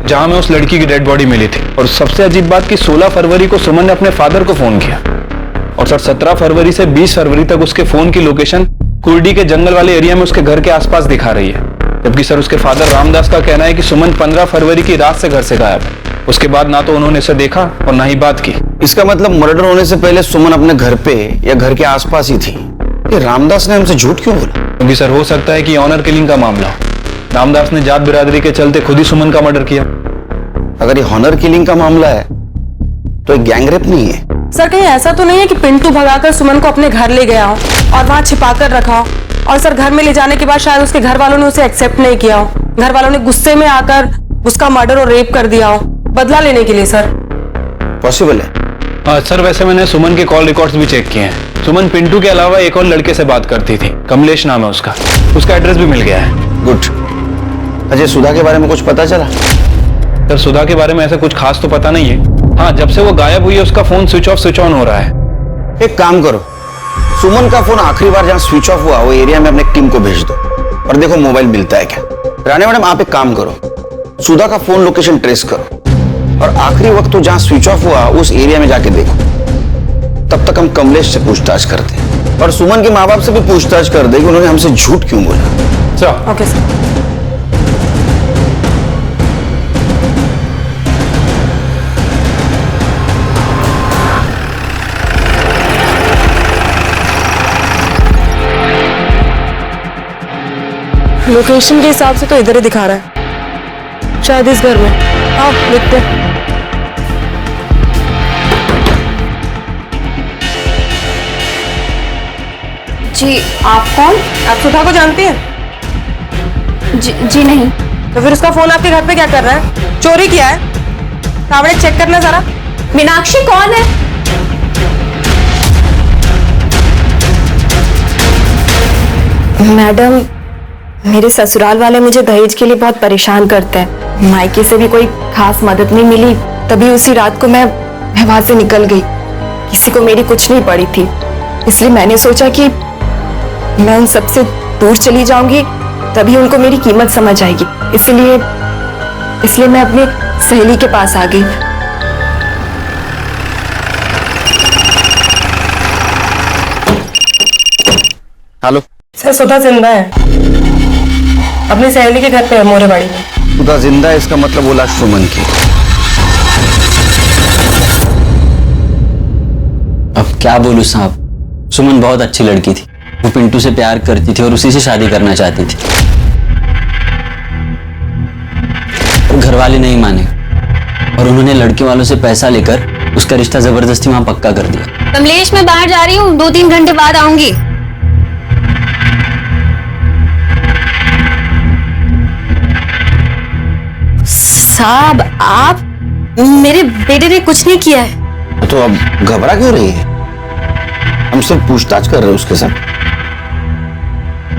जहां में उस लड़की की डेड बॉडी मिली थी। और सबसे अजीब बात कि 16 फरवरी को सुमन ने अपने फादर को फोन किया, और सर 17 फरवरी से 20 फरवरी तक उसके फोन की लोकेशन कुर्डी के जंगल वाले एरिया में उसके घर के आसपास दिखा रही है। जबकि सर उसके फादर रामदास का कहना है कि सुमन 15 फरवरी की रात से घर से गायब है। उसके बाद ना तो उन्होंने इसे देखा और ना ही बात की। इसका मतलब मर्डर होने से पहले सुमन अपने घर पे या घर के आसपास ही थी। ये रामदास ने हमसे झूठ क्यों बोला? क्योंकि सर हो सकता है कि ऑनर किलिंग का मामला हो। रामदास ने जात बिरादरी के चलते खुद ही सुमन का मर्डर किया। अगर ये ऑनर किलिंग का मामला है तो एक गैंगरेप नहीं है, सर कहीं ऐसा तो नहीं है कि पिंटू भगाकर सुमन को अपने घर ले गया हो और वहां छिपा कर रखा हो, और सर घर में ले जाने के बाद शायद उसके घर वालों ने उसे एक्सेप्ट नहीं किया हो, घर वालों ने गुस्से में आकर उसका मर्डर और रेप कर दिया हो बदला लेने के लिए। सर पॉसिबल है? सर वैसे मैंने सुमन के कॉल रिकॉर्ड्स भी चेक किए हैं। सुमन पिंटू के अलावा एक और लड़के से बात करती थी, कमलेश नाम है उसका एड्रेस भी मिल गया है। गुड। अजय, सुधा के बारे में कुछ पता चला? सर सुधा के बारे में ऐसा कुछ खास तो पता नहीं है। हाँ, जब से वो गायब हुई है उसका phone switch off switch on हो रहा है। एक काम करो, सुमन का फोन आखिरी बार जहां स्विच ऑफ हुआ वो एरिया में अपने टीम को भेज दो और देखो मोबाइल मिलता है क्या। रानी मैडम, आप एक काम करो, सुधा का फोन लोकेशन ट्रेस करो और आखिरी वक्त तो जहां स्विच ऑफ हुआ उस एरिया में जाके देखो। तब तक हम कमलेश से पूछताछ करते हैं और सुमन के माँ बाप से भी पूछताछ कर दे कि उन्होंने हमसे झूठ क्यों बोला। Sir okay sir. लोकेशन के हिसाब से तो इधर ही दिखा रहा है, शायद इस घर में। हाँ देखते हैं। जी आप कौन? आप सुधा को जानती हैं? जी नहीं। तो फिर उसका फोन आपके घर पे क्या कर रहा है? चोरी किया है? कावड़े चेक करना जरा। मीनाक्षी कौन है? मैडम, मेरे ससुराल वाले मुझे दहेज के लिए बहुत परेशान करते हैं। मायके से भी कोई खास मदद नहीं मिली, तभी उसी रात को मैं वहां से निकल गई। किसी को मेरी कुछ नहीं पड़ी थी, इसलिए मैंने सोचा कि मैं उन सबसे दूर चली जाऊंगी, तभी उनको मेरी कीमत समझ आएगी। इसलिए मैं अपनी सहेली के पास आ गई। हेलो सर, सुधा जिंदा है, अपनी सहेली के घर पे है मोरेबाड़ी में। सुधा जिंदा है, इसका मतलब वो लाश सुमन की। अब क्या बोलूं साहब, सुमन बहुत अच्छी लड़की थी, वो पिंटू से प्यार करती थी और उसी से शादी करना चाहती थी। घर वाले नहीं माने और उन्होंने लड़के वालों से पैसा लेकर उसका रिश्ता जबरदस्ती वहां पक्का कर दिया। कमलेश, मैं बाहर जा रही हूँ, 2-3 घंटे बाद आऊंगी। साहब, आप, मेरे बेटे ने कुछ नहीं किया है। तो अब घबरा क्यों रही है? हम सिर्फ पूछताछ कर रहे हैं उसके साथ।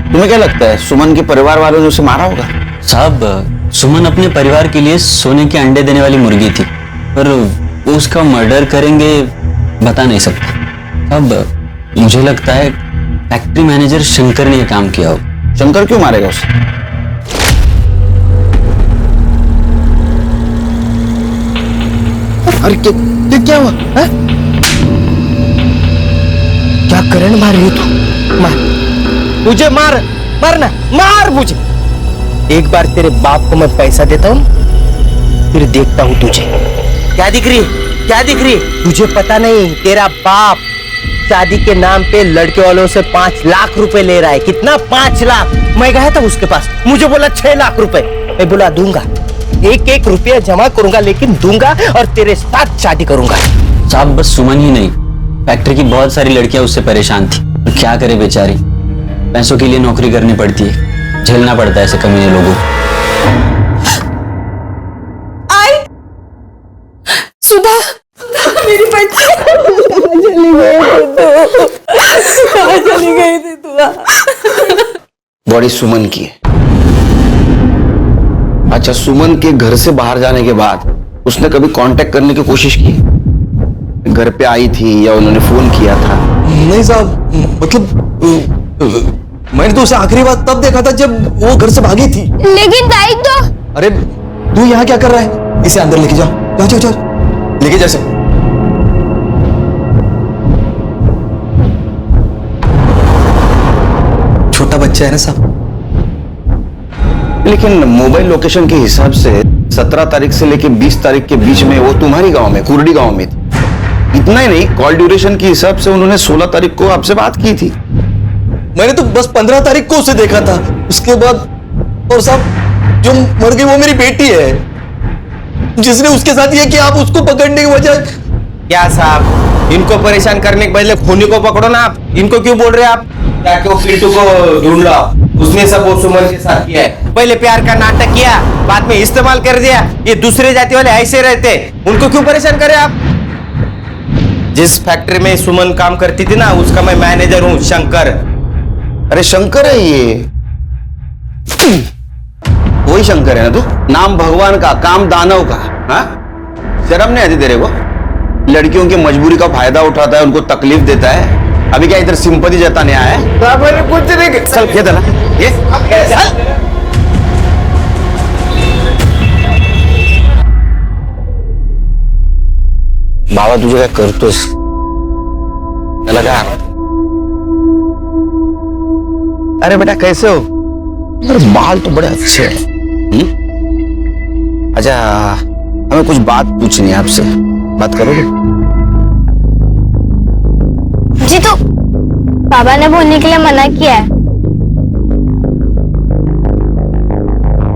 तुम्हें क्या लगता है सुमन के परिवार वालों ने उसे मारा होगा? साहब, सुमन अपने परिवार के लिए सोने के अंडे देने वाली मुर्गी थी, पर वो उसका मर्डर करेंगे बता नहीं सकता। अब मुझे लगता है फैक्ट्री मैनेजर शंकर ने यह काम किया हो। शंकर क्यों मारेगा उसे? अरे क्या हुआ है? क्या करंट मार रही तू? मार मुझे, मार मुझे। एक बार तेरे बाप को मैं पैसा देता हूँ, फिर देखता हूँ तुझे। क्या दिख रही? तुझे पता नहीं, तेरा बाप शादी के नाम पे लड़के वालों से 5 लाख रुपए ले रहा है। कितना? 5 लाख। मैं गया था उसके पास, मुझे बोला 6 लाख रुपए। मैं बोला दूंगा, 1-1 रुपया जमा करूंगा, लेकिन दूंगा और तेरे साथ शादी करूंगा। साहब, बस सुमन ही नहीं, फैक्ट्री की बहुत सारी लड़कियां उससे परेशान थी। तो क्या करे बेचारी, पैसों के लिए नौकरी करनी पड़ती है, झेलना पड़ता है ऐसे कमीने लोगों को। सुधा, मेरी बच्ची चली गई थी तू। बॉडी सुमन की है। अच्छा, सुमन के घर से बाहर जाने के बाद उसने कभी कांटेक्ट करने की कोशिश की? घर पे आई थी या उन्होंने फोन किया था? नहीं साहब, मतलब मैंने तो उसे आखिरी बार तब देखा था जब वो घर से भागी थी। लेकिन बाइक तो। अरे तू यहाँ क्या कर रहा है? इसे अंदर लेके जाओ, जाओ लेके जा सकते। छोटा बच्चा है ना साहब। लेकिन मोबाइल लोकेशन के हिसाब से 17 तारीख से लेके 20 तारीख के बीच में वो तुम्हारी गांव में, कुर्डी गांव में थी। इतना ही नहीं, कॉल ड्यूरेशन के हिसाब से उन्होंने 16 तारीख को आपसे बात की थी। मैंने तो बस 15 तारीख को उसे देखा था। उसके बाद और साहब जो मर गई वो मेरी बेटी है, जिसने उसके साथ ये किया। आप उसको पकड़ने की वजह क्या साहब, इनको परेशान करने के बदले खूनी को पकड़ो ना आप। इनको क्यों बोल रहे हैं आप? जाके वो पिंटू को ढूंढ लो, उसने सब वो सुमन के साथ किया है। पहले प्यार का नाटक किया, बाद में इस्तेमाल कर दिया। ये दूसरे जाति वाले ऐसे रहते, उनको क्यों परेशान करें आप? जिस फैक्ट्री में सुमन काम करती थी ना, उसका मैं मैनेजर हूँ, शंकर। अरे शंकर है ये, वही शंकर है ना तू? नाम भगवान का, काम दानव का। हाँ, शर्म नहीं आती तेरे को? लड़कियों की मजबूरी का फायदा उठाता है, उनको तकलीफ देता है। अभी क्या इधर सिंपैथी जताने आया है? कुछ नहीं। चल ये दला ये बाबा तुझे काय करतोस? त्याला काय? अरे बेटा कैसे हो? अरे बाल तो बड़े अच्छे हैं। अच्छा, हमें कुछ बात पूछनी है आपसे, बात करोगे? जी तो बाबा ने बोलने के लिए मना किया है।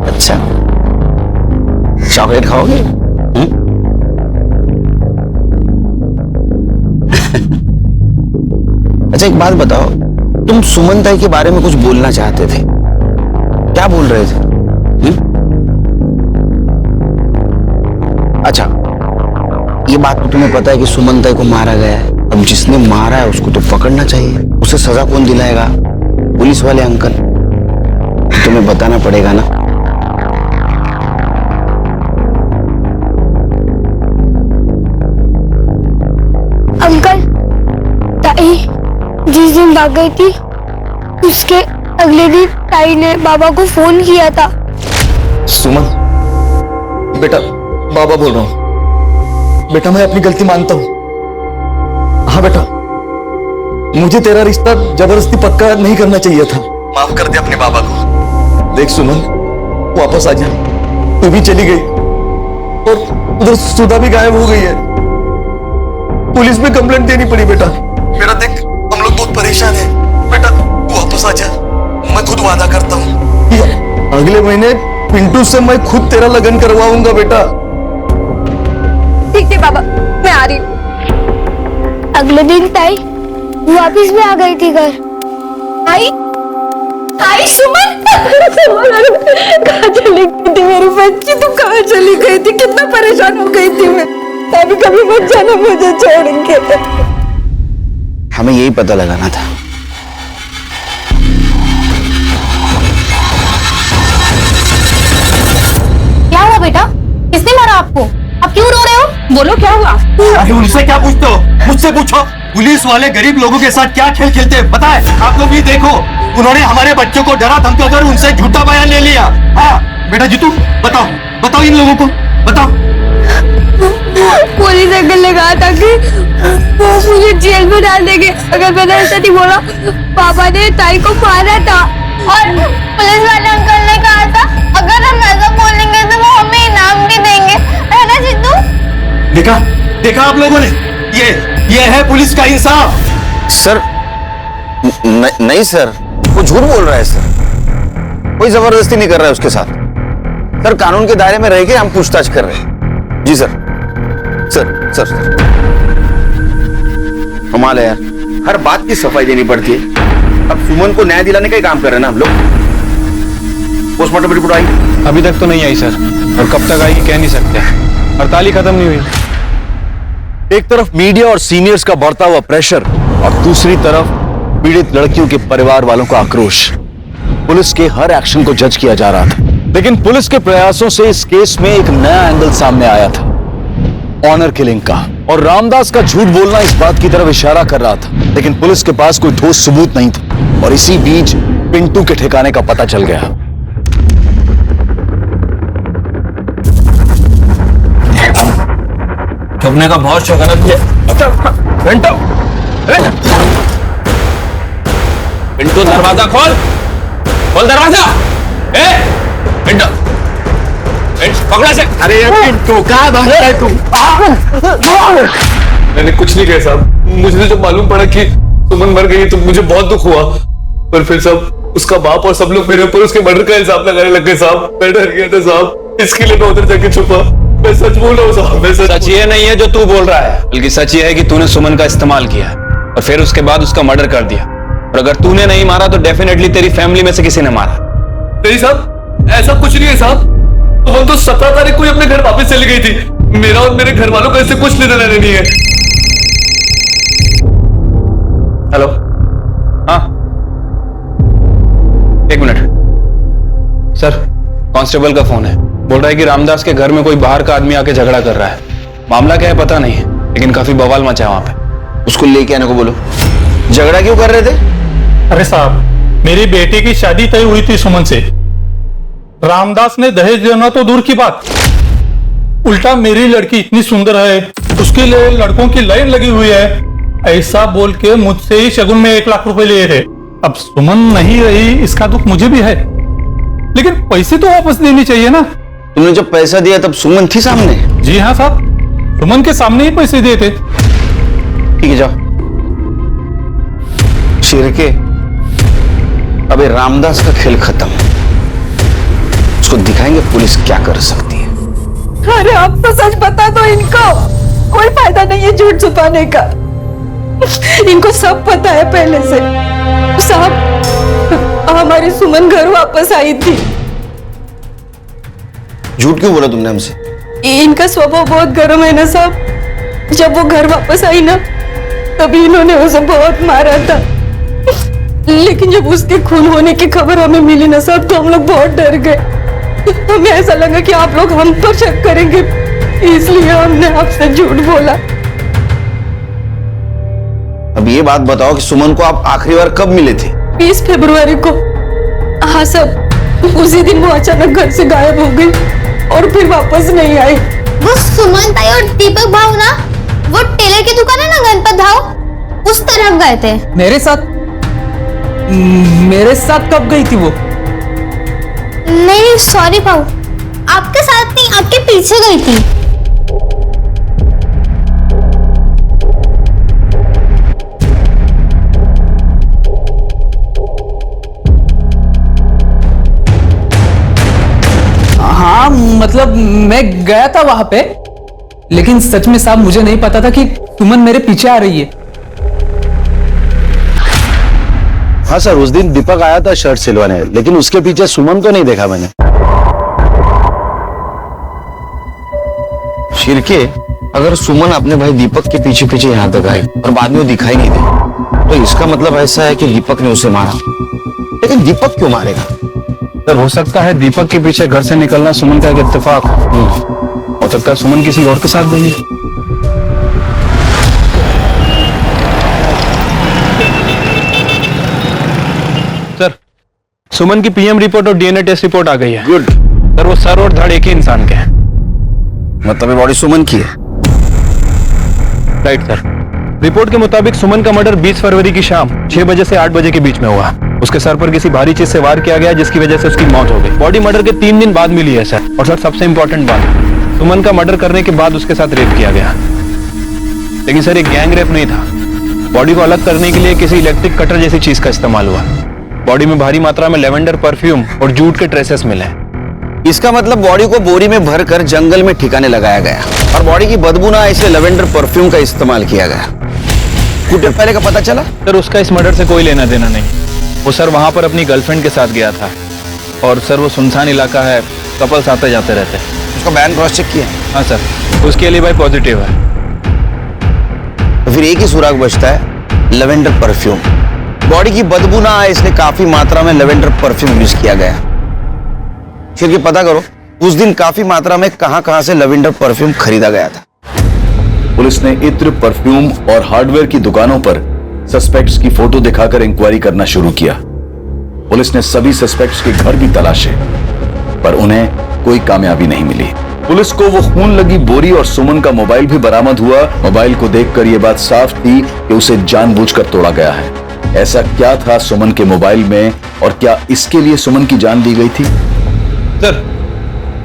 अच्छा, चॉकलेट खाओगे? अच्छा एक बात बताओ, तुम सुमन ताई के बारे में कुछ बोलना चाहते थे, क्या बोल रहे थे? अच्छा, ये बात तो तुम्हें पता है कि सुमन ताई को मारा गया है। अब जिसने मारा है उसको तो पकड़ना चाहिए, उसे सजा कौन दिलाएगा? पुलिस वाले अंकल। तुम्हें बताना पड़ेगा ना। अंकल, ताई जिस दिन भाग गई थी, उसके अगले दिन ताई ने बाबा को फोन किया था। सुमन बेटा, बाबा बोल रहा हूं। बेटा मैं अपनी गलती मानता हूं। हाँ बेटा, मुझे तेरा रिश्ता जबरदस्ती पक्का नहीं करना चाहिए था। माफ कर दे अपने बाबा को। देख सुमन, वापस आ जा। तू भी चली गई और उधर सुधा भी गायब हो गई है। पुलिस में कंप्लेंट देनी पड़ी बेटा। मेरा देख, हम लोग बहुत परेशान हैं। बेटा वापस आ जा, मैं खुद वादा करता हूँ। अगले महीने पिंटू से मैं खुद तेरा लगन करवाऊंगा बेटा। ठीक है बाबा, मैं आ रही हूँ। अगले दिन ताई वापिस भी आ गई थी घर। ताई, ताई सुमन, कहाँ चली गई थी मेरी बच्ची? तू कहाँ चली गई थी? कितना परेशान हो गई थी मैं। अभी कभी मत जाना मुझे छोड़ के। हमें यही पता लगाना था। क्या हुआ बेटा? किसने मारा आपको? आप क्यों रो रहे हो? बोलो क्या हुआ? अरे उनसे क्या पूछते हो? मुझसे पूछो। पुलिस वाले गरीब लोगों के साथ क्या खेल खेलते हैं पता है? आप लोग भी देखो, उन्होंने हमारे बच्चों को डरा धमकी कर उनसे झूठा बयान ले लिया। हाँ बेटा जीतू, बताओ बताओ इन लोगों को, बताओ। पुलिस अंकल ने कहा था कि वो मुझे जेल में डाल देंगे अगर मैंने ऐसा नहीं बोला। पापा ने ताई को मारा था और पुलिस वाले अंकल ने कहा था अगर हम ऐसा बोलेंगे तो वो हमें इनाम भी देंगे, है ना जितू? देखा देखा आप लोगों ने, ये है पुलिस का इंसाफ। सर नहीं सर, वो झूठ बोल रहा है सर। कोई जबरदस्ती नहीं कर रहा है उसके साथ। सर कानून के दायरे में रह के हम पूछताछ कर रहे हैं। जी सर। सर सर सर कमाल है यार, हर बात की सफाई देनी पड़ती है। अब सुमन को न्याय दिलाने का ही काम कर रहे हैं ना हम लोग। पोस्टमार्टम रिपोर्ट आई? अभी तक तो नहीं आई सर, और कब तक आएगी कह नहीं सकते। हड़ताल ही खत्म नहीं हुई। एक तरफ मीडिया और सीनियर्स का बढ़ता हुआ प्रेशर और दूसरी तरफ पीड़ित लड़कियों के परिवार वालों का आक्रोश। पुलिस के हर एक्शन को जज किया जा रहा था, लेकिन पुलिस के प्रयासों से इस केस में एक नया एंगल सामने आया था, ऑनर किलिंग का। और रामदास का झूठ बोलना इस बात की तरफ इशारा कर रहा था, लेकिन पुलिस के पास कोई ठोस सबूत नहीं था। और इसी बीच पिंटू के ठिकाने का पता चल गया। छुपने का बहुत शौक है ना तुझे? पिंटू, पिंटू दरवाजा खोल, खोल दरवाजा। पिंटू, पकड़ा से। अरे पिंटू कहाँ भाग रहा है तू? मैंने कुछ नहीं किया साहब। मुझे जब मालूम पड़ा कि सुमन मर गई तो मुझे बहुत दुख हुआ, पर फिर सब उसका बाप और सब लोग मेरे ऊपर उसके मर्डर का इल्जाम लगाने लग गए साहब। मैं डर गया था साहब, इसके लिए मैं उधर जाके छुपा। मैं सच बोल रहा हूँ साहब, मैं सच ये नहीं है जो तू बोल रहा है, बल्कि सच ये है कि तूने सुमन का इस्तेमाल किया और फिर उसके बाद उसका मर्डर कर दिया। और अगर तूने नहीं मारा तो डेफिनेटली तेरी फैमिली में से किसी ने मारा। नहीं साहब, ऐसा कुछ नहीं है साहब। वो तो 17 तारीख को ही अपने घर वापस चली गई थी। मेरा और मेरे घर वालों का इससे कुछ लेना देना नहीं है। हेलो, हाँ, एक मिनट सर, कांस्टेबल का फोन है। बोल रहा है कि रामदास के घर में कोई बाहर का आदमी आके झगड़ा कर रहा है। मामला क्या है पता नहीं है, लेकिन काफी बवाल मचा है वहां पे। उसको लेके आने को बोलो। झगड़ा क्यों कर रहे थे? अरे साहब, मेरी बेटी की शादी तय हुई थी सुमन से। रामदास ने दहेज देना तो दूर की बात, उल्टा मेरी लड़की इतनी सुंदर है, उसके लिए लड़कों की लाइन लगी हुई है, ऐसा बोल के मुझसे ही शगुन में 1 लाख रुपए लिए थे। अब सुमन नहीं रही, इसका दुख मुझे भी है, लेकिन पैसे तो वापस देने चाहिए ना। तुमने जब पैसा दिया तब सुमन थी सामने? जी हाँ साहब, सुमन के सामने ही पैसे दिए थे। ठीक है, जाओ। शिरके, अबे रामदास का खेल खत्म, उसको दिखाएंगे पुलिस क्या कर सकती है। अरे आप तो सच बता दो इनको, कोई फायदा नहीं है झूठ छुपाने का। इनको सब पता है पहले से। साहब, हमारी सुमन घर वापस आई थी। झूठ क्यों बोला तुमने हमसे? इनका स्वभाव बहुत गर्म है ना साहब। जब वो घर वापस आई ना, तभी इन्होंने उसे बहुत मारा था। लेकिन जब उसके खून होने की खबर हमें मिली ना साहब, तो हम लोग बहुत डर गए। हमें ऐसा लगा कि आप लोग हम पर शक करेंगे, इसलिए हमने आपसे झूठ बोला। अब ये बात बताओ कि सुमन को आप आखिरी बार कब मिले थे? 20 फरवरी को। हाँ साहब, उसी दिन वो अचानक घर से गायब हो गई और फिर वापस नहीं आई। वो सुमन ताई और दीपक भाव ना, वो टेलर की दुकान है ना गणपत भाव, उस तरफ गए थे। मेरे साथ कब गई थी वो? नहीं सॉरी भाव, आपके साथ नहीं, आपके पीछे गई थी। हाँ, मतलब मैं गया था वहां पे, लेकिन सच में साहब मुझे नहीं पता था कि सुमन मेरे पीछे आ रही है। हाँ सर, उस दिन दीपक आया था शर्ट सिलवाने, लेकिन उसके पीछे सुमन तो नहीं देखा मैंने। शिरके, अगर सुमन अपने भाई दीपक के पीछे पीछे यहाँ तक आई और बाद में वो दिखाई नहीं दे, तो इसका मतलब ऐसा है कि दीपक ने उसे मारा। लेकिन दीपक क्यों मारेगा? सर, हो सकता है दीपक के पीछे घर से निकलना सुमन का एक इत्तेफाक हो सकता है सुमन किसी और के साथ गई है। सर, सुमन की पीएम रिपोर्ट और डीएनए टेस्ट रिपोर्ट आ गई है। गुड। सर, वो सर और धड़ एक ही इंसान के हैं। मतलब ये बॉडी सुमन की है? Right sir. रिपोर्ट के मुताबिक सुमन का मर्डर 20 फरवरी की शाम 6 बजे से 8 बजे के बीच में हुआ। उसके सर पर किसी भारी चीज से वार किया गया, जिसकी वजह से उसकी मौत हो गई। बॉडी मर्डर के 3 दिन बाद मिली है सर। और सर, सबसे इंपॉर्टेंट बात, सुमन का मर्डर करने के बाद उसके साथ रेप किया गया। लेकिन सर, एक गैंग रेप नहीं था। बॉडी को अलग करने के लिए किसी इलेक्ट्रिक कटर जैसी चीज का इस्तेमाल हुआ। बॉडी में भारी मात्रा में लेवेंडर परफ्यूम और जूट के ट्रेसेस मिले। इसका मतलब बॉडी को बोरी में भरकर जंगल में ठिकाने लगाया गया और बॉडी की बदबू ना इसलिए लेवेंडर परफ्यूम का इस्तेमाल किया गया। कुछ देर पहले का पता चला? सर, उसका इस मर्डर से कोई लेना देना नहीं। वो सर वहां पर अपनी गर्लफ्रेंड के साथ गया था और सर वो सुनसान इलाका है, कपल्स आते जाते रहते हैं। उसका बयान क्रॉस चेक किया? हाँ सर, उसके लिए भाई पॉजिटिव है। तो फिर एक ही सुराग बचता है, लेवेंडर परफ्यूम। बॉडी की बदबू ना आए इसलिए काफी मात्रा में लेवेंडर परफ्यूम यूज किया गया। फिर ये पता करो उस दिन काफी मात्रा में कहां से लेवेंडर परफ्यूम खरीदा गया था। पुलिस ने इत्र, परफ्यूम और हार्डवेयर की दुकानों पर सस्पेक्ट्स की फोटो दिखाकर इंक्वायरी करना शुरू किया। पुलिस ने सभी सस्पेक्ट्स के घर भी तलाशे, पर उन्हें कोई कामयाबी नहीं मिली। पुलिस को वो खून लगी बोरी और सुमन का मोबाइल भी बरामद हुआ। मोबाइल को देखकर यह बात साफ थी कि उसे जानबूझकर तोड़ा गया है। ऐसा क्या था सुमन के मोबाइल में और क्या इसके लिए सुमन की जान ली गई थी? सर,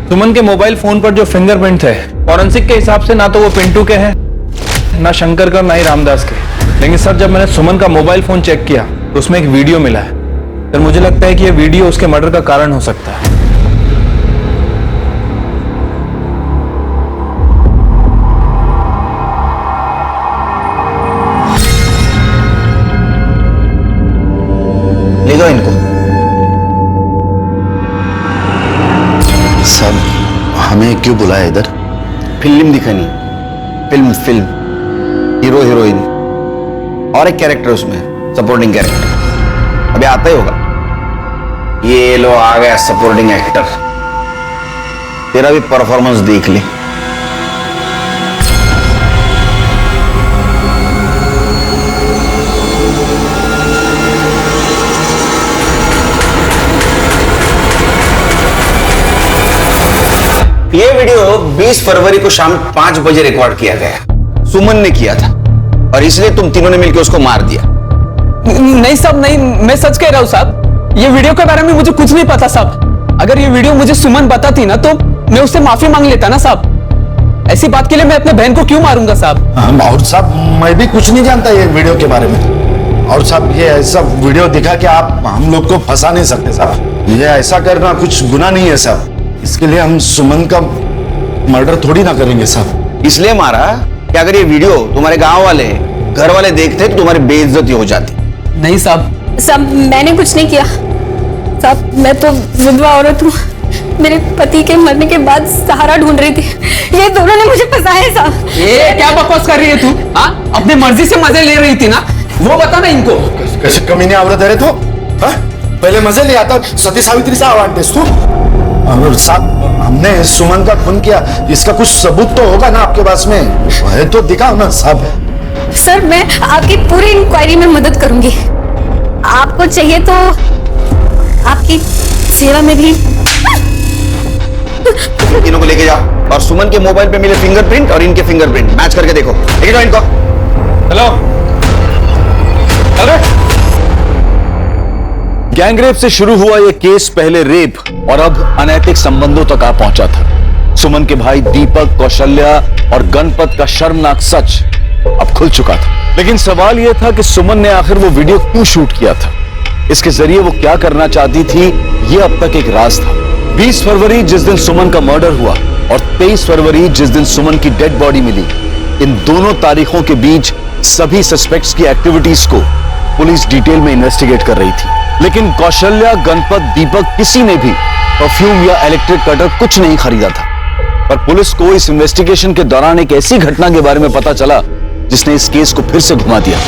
सुमन के मोबाइल फोन पर जो फिंगरप्रिंट थे, फॉरेंसिक के हिसाब से ना तो वो पिंटू के हैं, ना शंकर का, ना ही रामदास के। लेकिन सर, जब मैंने सुमन का मोबाइल फोन चेक किया तो उसमें एक वीडियो मिला है। सर, मुझे लगता है कि यह वीडियो उसके मर्डर का कारण हो सकता है। सब हमें क्यों बुलाया इधर? फिल्म दिखानी, फिल्म हीरो हीरोइन और एक कैरेक्टर उसमें, सपोर्टिंग कैरेक्टर। अभी आता ही होगा। ये लो आ गया सपोर्टिंग एक्टर, तेरा भी परफॉर्मेंस देख ले। ये वीडियो 20 फरवरी को शाम 5 बजे रिकॉर्ड किया गया। सुमन ने किया था और इसलिए तुम तीनों ने मिलकर उसको मार दिया। नहीं साहब, नहीं, मैं सच कह रहा हूँ साहब। ये वीडियो के बारे में मुझे कुछ नहीं पता साहब। अगर ये वीडियो मुझे सुमन बताती ना तो मैं उससे माफी मांग लेता ना साहब। ऐसी बात के लिए मैं अपने बहन को क्यों मारूंगा साहब? और साहब मैं भी कुछ नहीं जानता ये वीडियो के बारे में। और साहब ये ऐसा वीडियो दिखा कि आप हम लोग को फंसा नहीं सकते साहब। ये ऐसा करना कुछ गुनाह नहीं है साहब। इसके लिए हम सुमन का मर्डर थोड़ी ना करेंगे साहब। इसलिए मारा कि अगर ये वीडियो तुम्हारे गांव वाले घर वाले देखते तो तुम्हारी बेइज्जती हो जाती। नहीं साहब। साहब मैंने कुछ नहीं किया साहब, मैं तो विधवा औरत हूँ। मेरे पति के मरने के बाद सहारा ढूंढ रही थी। ये दोनों ने मुझे फंसाया है साहब। ये क्या बकवास कर रही है तू? हाँ, अपने मर्जी से मजे ले रही थी ना, वो बता ना इनको। कैसे कमीने औरत है तो? पहले मजे ले आता, सती सावित्री से आवाज देस तू। और साहब हमने सुमन का खून किया, इसका कुछ सबूत तो होगा ना आपके पास में? है तो दिखाओ ना साहब। सर मैं आपकी पूरी इंक्वायरी में मदद करूंगी। आपको चाहिए तो आपकी सेवा में भी। तीनों को लेके जाओ और सुमन के मोबाइल पे मिले फिंगरप्रिंट और इनके फिंगरप्रिंट मैच करके देखो। लेके जाओ इनको। हेलो। गैंगरेप से शुरू हुआ यह केस पहले रेप और अब अनैतिक संबंधों तक आ पहुंचा था। सुमन के भाई दीपक, कौशल्या और गणपत का शर्मनाक सच अब खुल चुका था। लेकिन सवाल यह था कि सुमन ने आखिर वो वीडियो क्यों शूट किया था, इसके जरिए वो क्या करना चाहती थी, यह अब तक एक राज था। 20 फरवरी जिस दिन सुमन का मर्डर हुआ और 23 फरवरी जिस दिन सुमन की डेड बॉडी मिली, इन दोनों तारीखों के बीच सभी सस्पेक्ट्स की एक्टिविटीज को पुलिस डिटेल में इन्वेस्टिगेट कर रही थी। लेकिन कौशल्या, गणपत, दीपक किसी ने भी परफ्यूम या इलेक्ट्रिक कटर कुछ नहीं खरीदा था। पर पुलिस को इस इन्वेस्टिगेशन के दौरान एक ऐसी घटना के बारे में पता चला जिसने इस केस को फिर से घुमा दिया।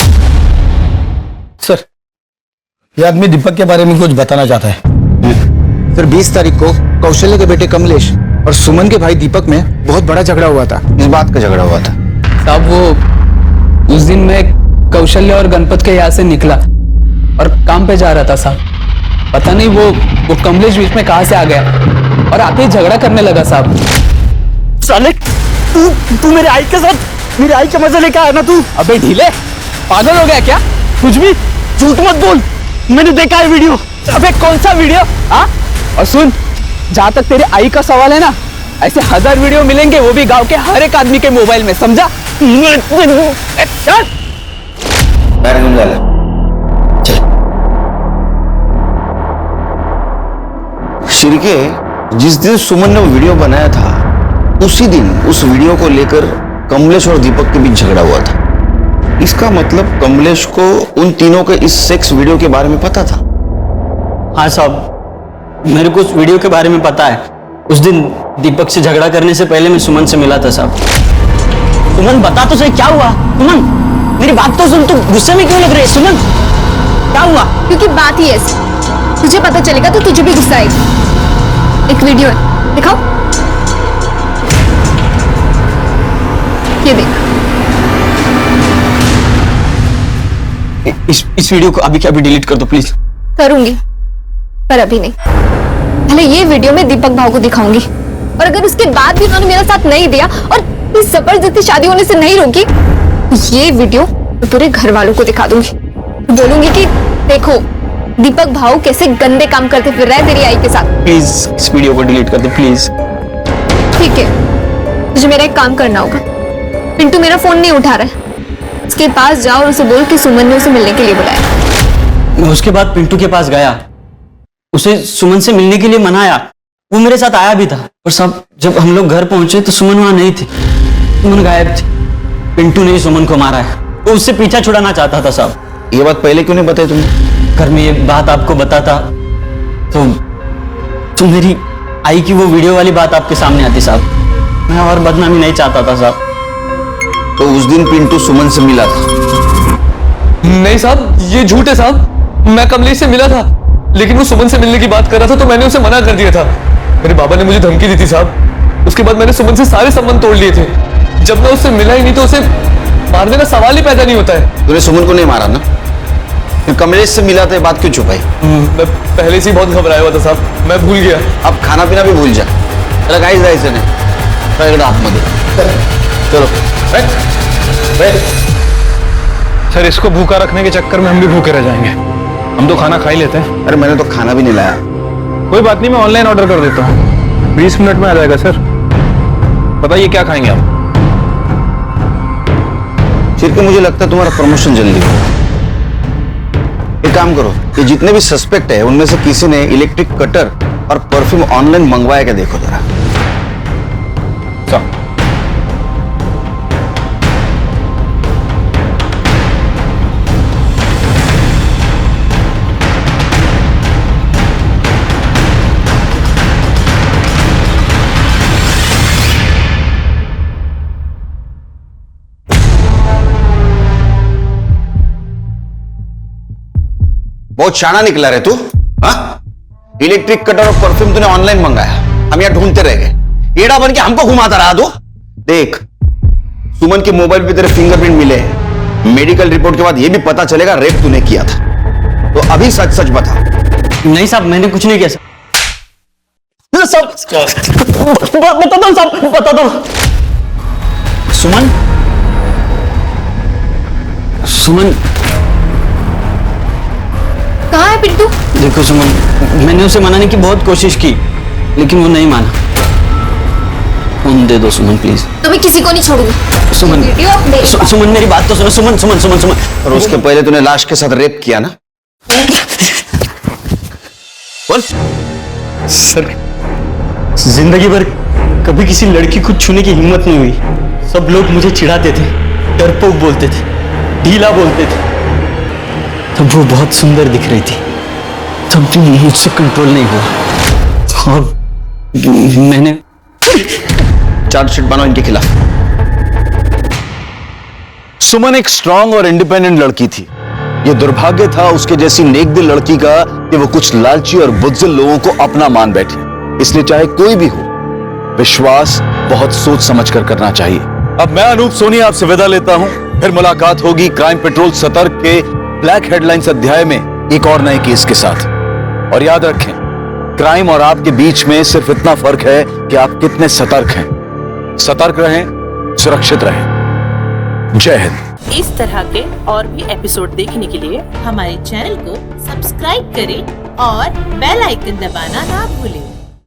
सर, यह आदमी दीपक के बारे में कुछ बताना चाहता है। सर 20 तारीख को कौशल्या के बेटे कमलेश और सुमन के भाई दीपक में बहुत बड़ा झगड़ा हुआ था। इस बात का झगड़ा हुआ था साहब, वो उस दिन मैं कौशल्या और गणपत के यहाँ से निकला और काम पे जा रहा था साहब। पता नहीं वो कमलेश बीच में कहां से आ गया और आते ही झगड़ा करने लगा साहब। साले तू मेरे आई के साथ मेरे आई के मजे लेके आया ना तू? अबे ढीले, पागल हो गया क्या? कुछ भी झूठ मत बोल, मैंने देखा है वीडियो। अबे कौन सा वीडियो? हाँ, और सुन, जहां तक तेरे आई का सवाल है ना, ऐसे 1000 वीडियो मिलेंगे, वो भी गांव के हर एक आदमी के मोबाइल में, समझा? शिरके, जिस दिन सुमन ने वीडियो बनाया था उसी दिन उस वीडियो को लेकर कमलेश और दीपक के बीच झगड़ा हुआ था। इसका मतलब कमलेश को उन तीनों के इस सेक्स वीडियो के बारे में पता था। हाँ साहब, मेरे को उस वीडियो के बारे में पता है। उस दिन दीपक से झगड़ा करने से पहले मैं सुमन से मिला था साहब। सुमन बता तो सही, क्या हुआ? सुमन मेरी बात तो सुन, तू गुस्से में क्यों लग रही है? सुमन क्या हुआ? क्योंकि बात ही ऐसी, तुझे पता चलेगा तो तुझे भी गुस्सा आएगा। एक वीडियो है, दिखाओ। ये देख। इस वीडियो को अभी क्या अभी डिलीट कर दो प्लीज। करूंगी, पर अभी नहीं। पहले ये वीडियो मैं दीपक भाव को दिखाऊंगी, और अगर उसके बाद भी उन्होंने मेरा साथ नहीं दिया और इस जबरदस्ती शादी होने से नहीं रोकी, तो ये वीडियो मैं पूरे घर वालों को दिखा दूंगी। बोलूंगी कि देखो दीपक भाव कैसे गंदे काम करते फिर रहा है तेरी आई के साथ। प्लीज इस वीडियो को डिलीट कर दो प्लीज। ठीक है, मुझे मेरा एक काम करना होगा। पिंटू मेरा फोन नहीं उठा रहा है, उसके पास जाओ और उसे बोल कि सुमन ने उसे मिलने के लिए बुलाया। मैं उसके बाद पिंटू के पास गया, उसे सुमन से मिलने के लिए मनाया। वो मेरे साथ आया भी था, और सब जब हम लोग घर पहुंचे तो सुमन वहां नहीं थी। सुमन गायब थी। पिंटू ने ही सुमन को मारा है। वो उससे पीछा छुड़ाना चाहता था साहब। ये बात पहले क्यों नहीं बताई तुमने? घर में ये बात आपको बताता तो मेरी आई की वो वीडियो वाली बात आपके सामने आती साहब। मैं और बदनामी नहीं चाहता था साहब। तो उस दिन पिंटू सुमन से मिला था? नहीं साहब, ये झूठ है साहब। मैं कमलेश से मिला था, लेकिन वो सुमन से मिलने की बात कर रहा था तो मैंने उसे मना कर दिया था। मेरे बाबा ने मुझे धमकी दी थी साहब। उसके बाद मैंने सुमन से सारे संबंध तोड़ लिए थे। जब मैं उससे मिला ही नहीं तो उसे मारने का सवाल ही पैदा नहीं होता है। तूने सुमन को नहीं मारा ना? कमलेश से मिला था, बात क्यों छुपाई? मैं पहले से ही बहुत घबराया हुआ था साहब, मैं भूल गया। अब खाना पीना भी भूल जा। चला गाइस जायचं नाही, आतमध्ये चलो। सर इसको भूखा रखने के चक्कर में हम भी भूखे रह जाएंगे। हम तो खाना खा ही लेते हैं। अरे मैंने तो खाना भी नहीं लाया। कोई बात नहीं, मैं ऑनलाइन ऑर्डर कर देता हूँ, 20 मिनट में आ जाएगा सर। बताइए क्या खाएंगे आप? फिर मुझे लगता है तुम्हारा प्रमोशन जल्दी हो। एक काम करो, ये जितने भी सस्पेक्ट है उनमें से किसी ने इलेक्ट्रिक कटर और परफ्यूम ऑनलाइन मंगवाया क्या देखो जरा। बहुत शाना निकला रे तू। हाँ, इलेक्ट्रिक कटर और परफ्यूम तूने ऑनलाइन मंगाया, हम यहाँ ढूंढते रह गए। एड़ा बन के हमको घुमाता रहा तू। देख, सुमन के मोबाइल पे तेरे फिंगरप्रिंट मिले, मेडिकल रिपोर्ट के बाद ये भी पता चलेगा रेप तूने किया था। तो अभी सच सच बता। नहीं साहब, मैंने कुछ नहीं किया साहब। बता दो साहब, बता दो। सुमन, सुमन कहाँ है पिंटू? देखो सुमन, मैंने उसे मनाने की बहुत कोशिश की, लेकिन वो नहीं माना। फोन दे दो सुमन प्लीज। तुम्हें किसी को नहीं छोड़ूंगी। सुमन, सुमन मेरी बात तो सुनो। सुमन सुमन सुमन सुमन। और उसके पहले तूने लाश के साथ रेप किया ना? बोल। सर, जिंदगी भर कभी किसी लड़की को छूने की हिम्मत नहीं हुई। सब लोग मुझे चिढ़ाते थे, डरपोक बोलते थे, ढीला बोलते थे। तब वो बहुत सुंदर दिख रही थी, तब भी मुझसे कंट्रोल नहीं हुआ और मैंने चार्जशीट बनाओ इनके खिलाफ। सुमन एक स्ट्रांग और इंडिपेंडेंट लड़की थी। यह दुर्भाग्य था उसके जैसी नेकदिल लड़की का कि वो कुछ लालची और बुज़दिल लोगों को अपना मान बैठी। इसलिए चाहे कोई भी हो, विश्वास बहुत सोच समझकर करना चाहिए। अब मैं अनूप सोनी आपसे विदा लेता हूं। फिर मुलाकात होगी क्राइम पेट्रोल सतर्क के ब्लैक हेडलाइंस अध्याय में एक और नए केस के साथ। और याद रखें, क्राइम और आपके बीच में सिर्फ इतना फर्क है कि आप कितने सतर्क हैं। सतर्क रहें, सुरक्षित रहें। जय हिंद। इस तरह के और भी एपिसोड देखने के लिए हमारे चैनल को सब्सक्राइब करें और बेल आइकन दबाना ना भूलें।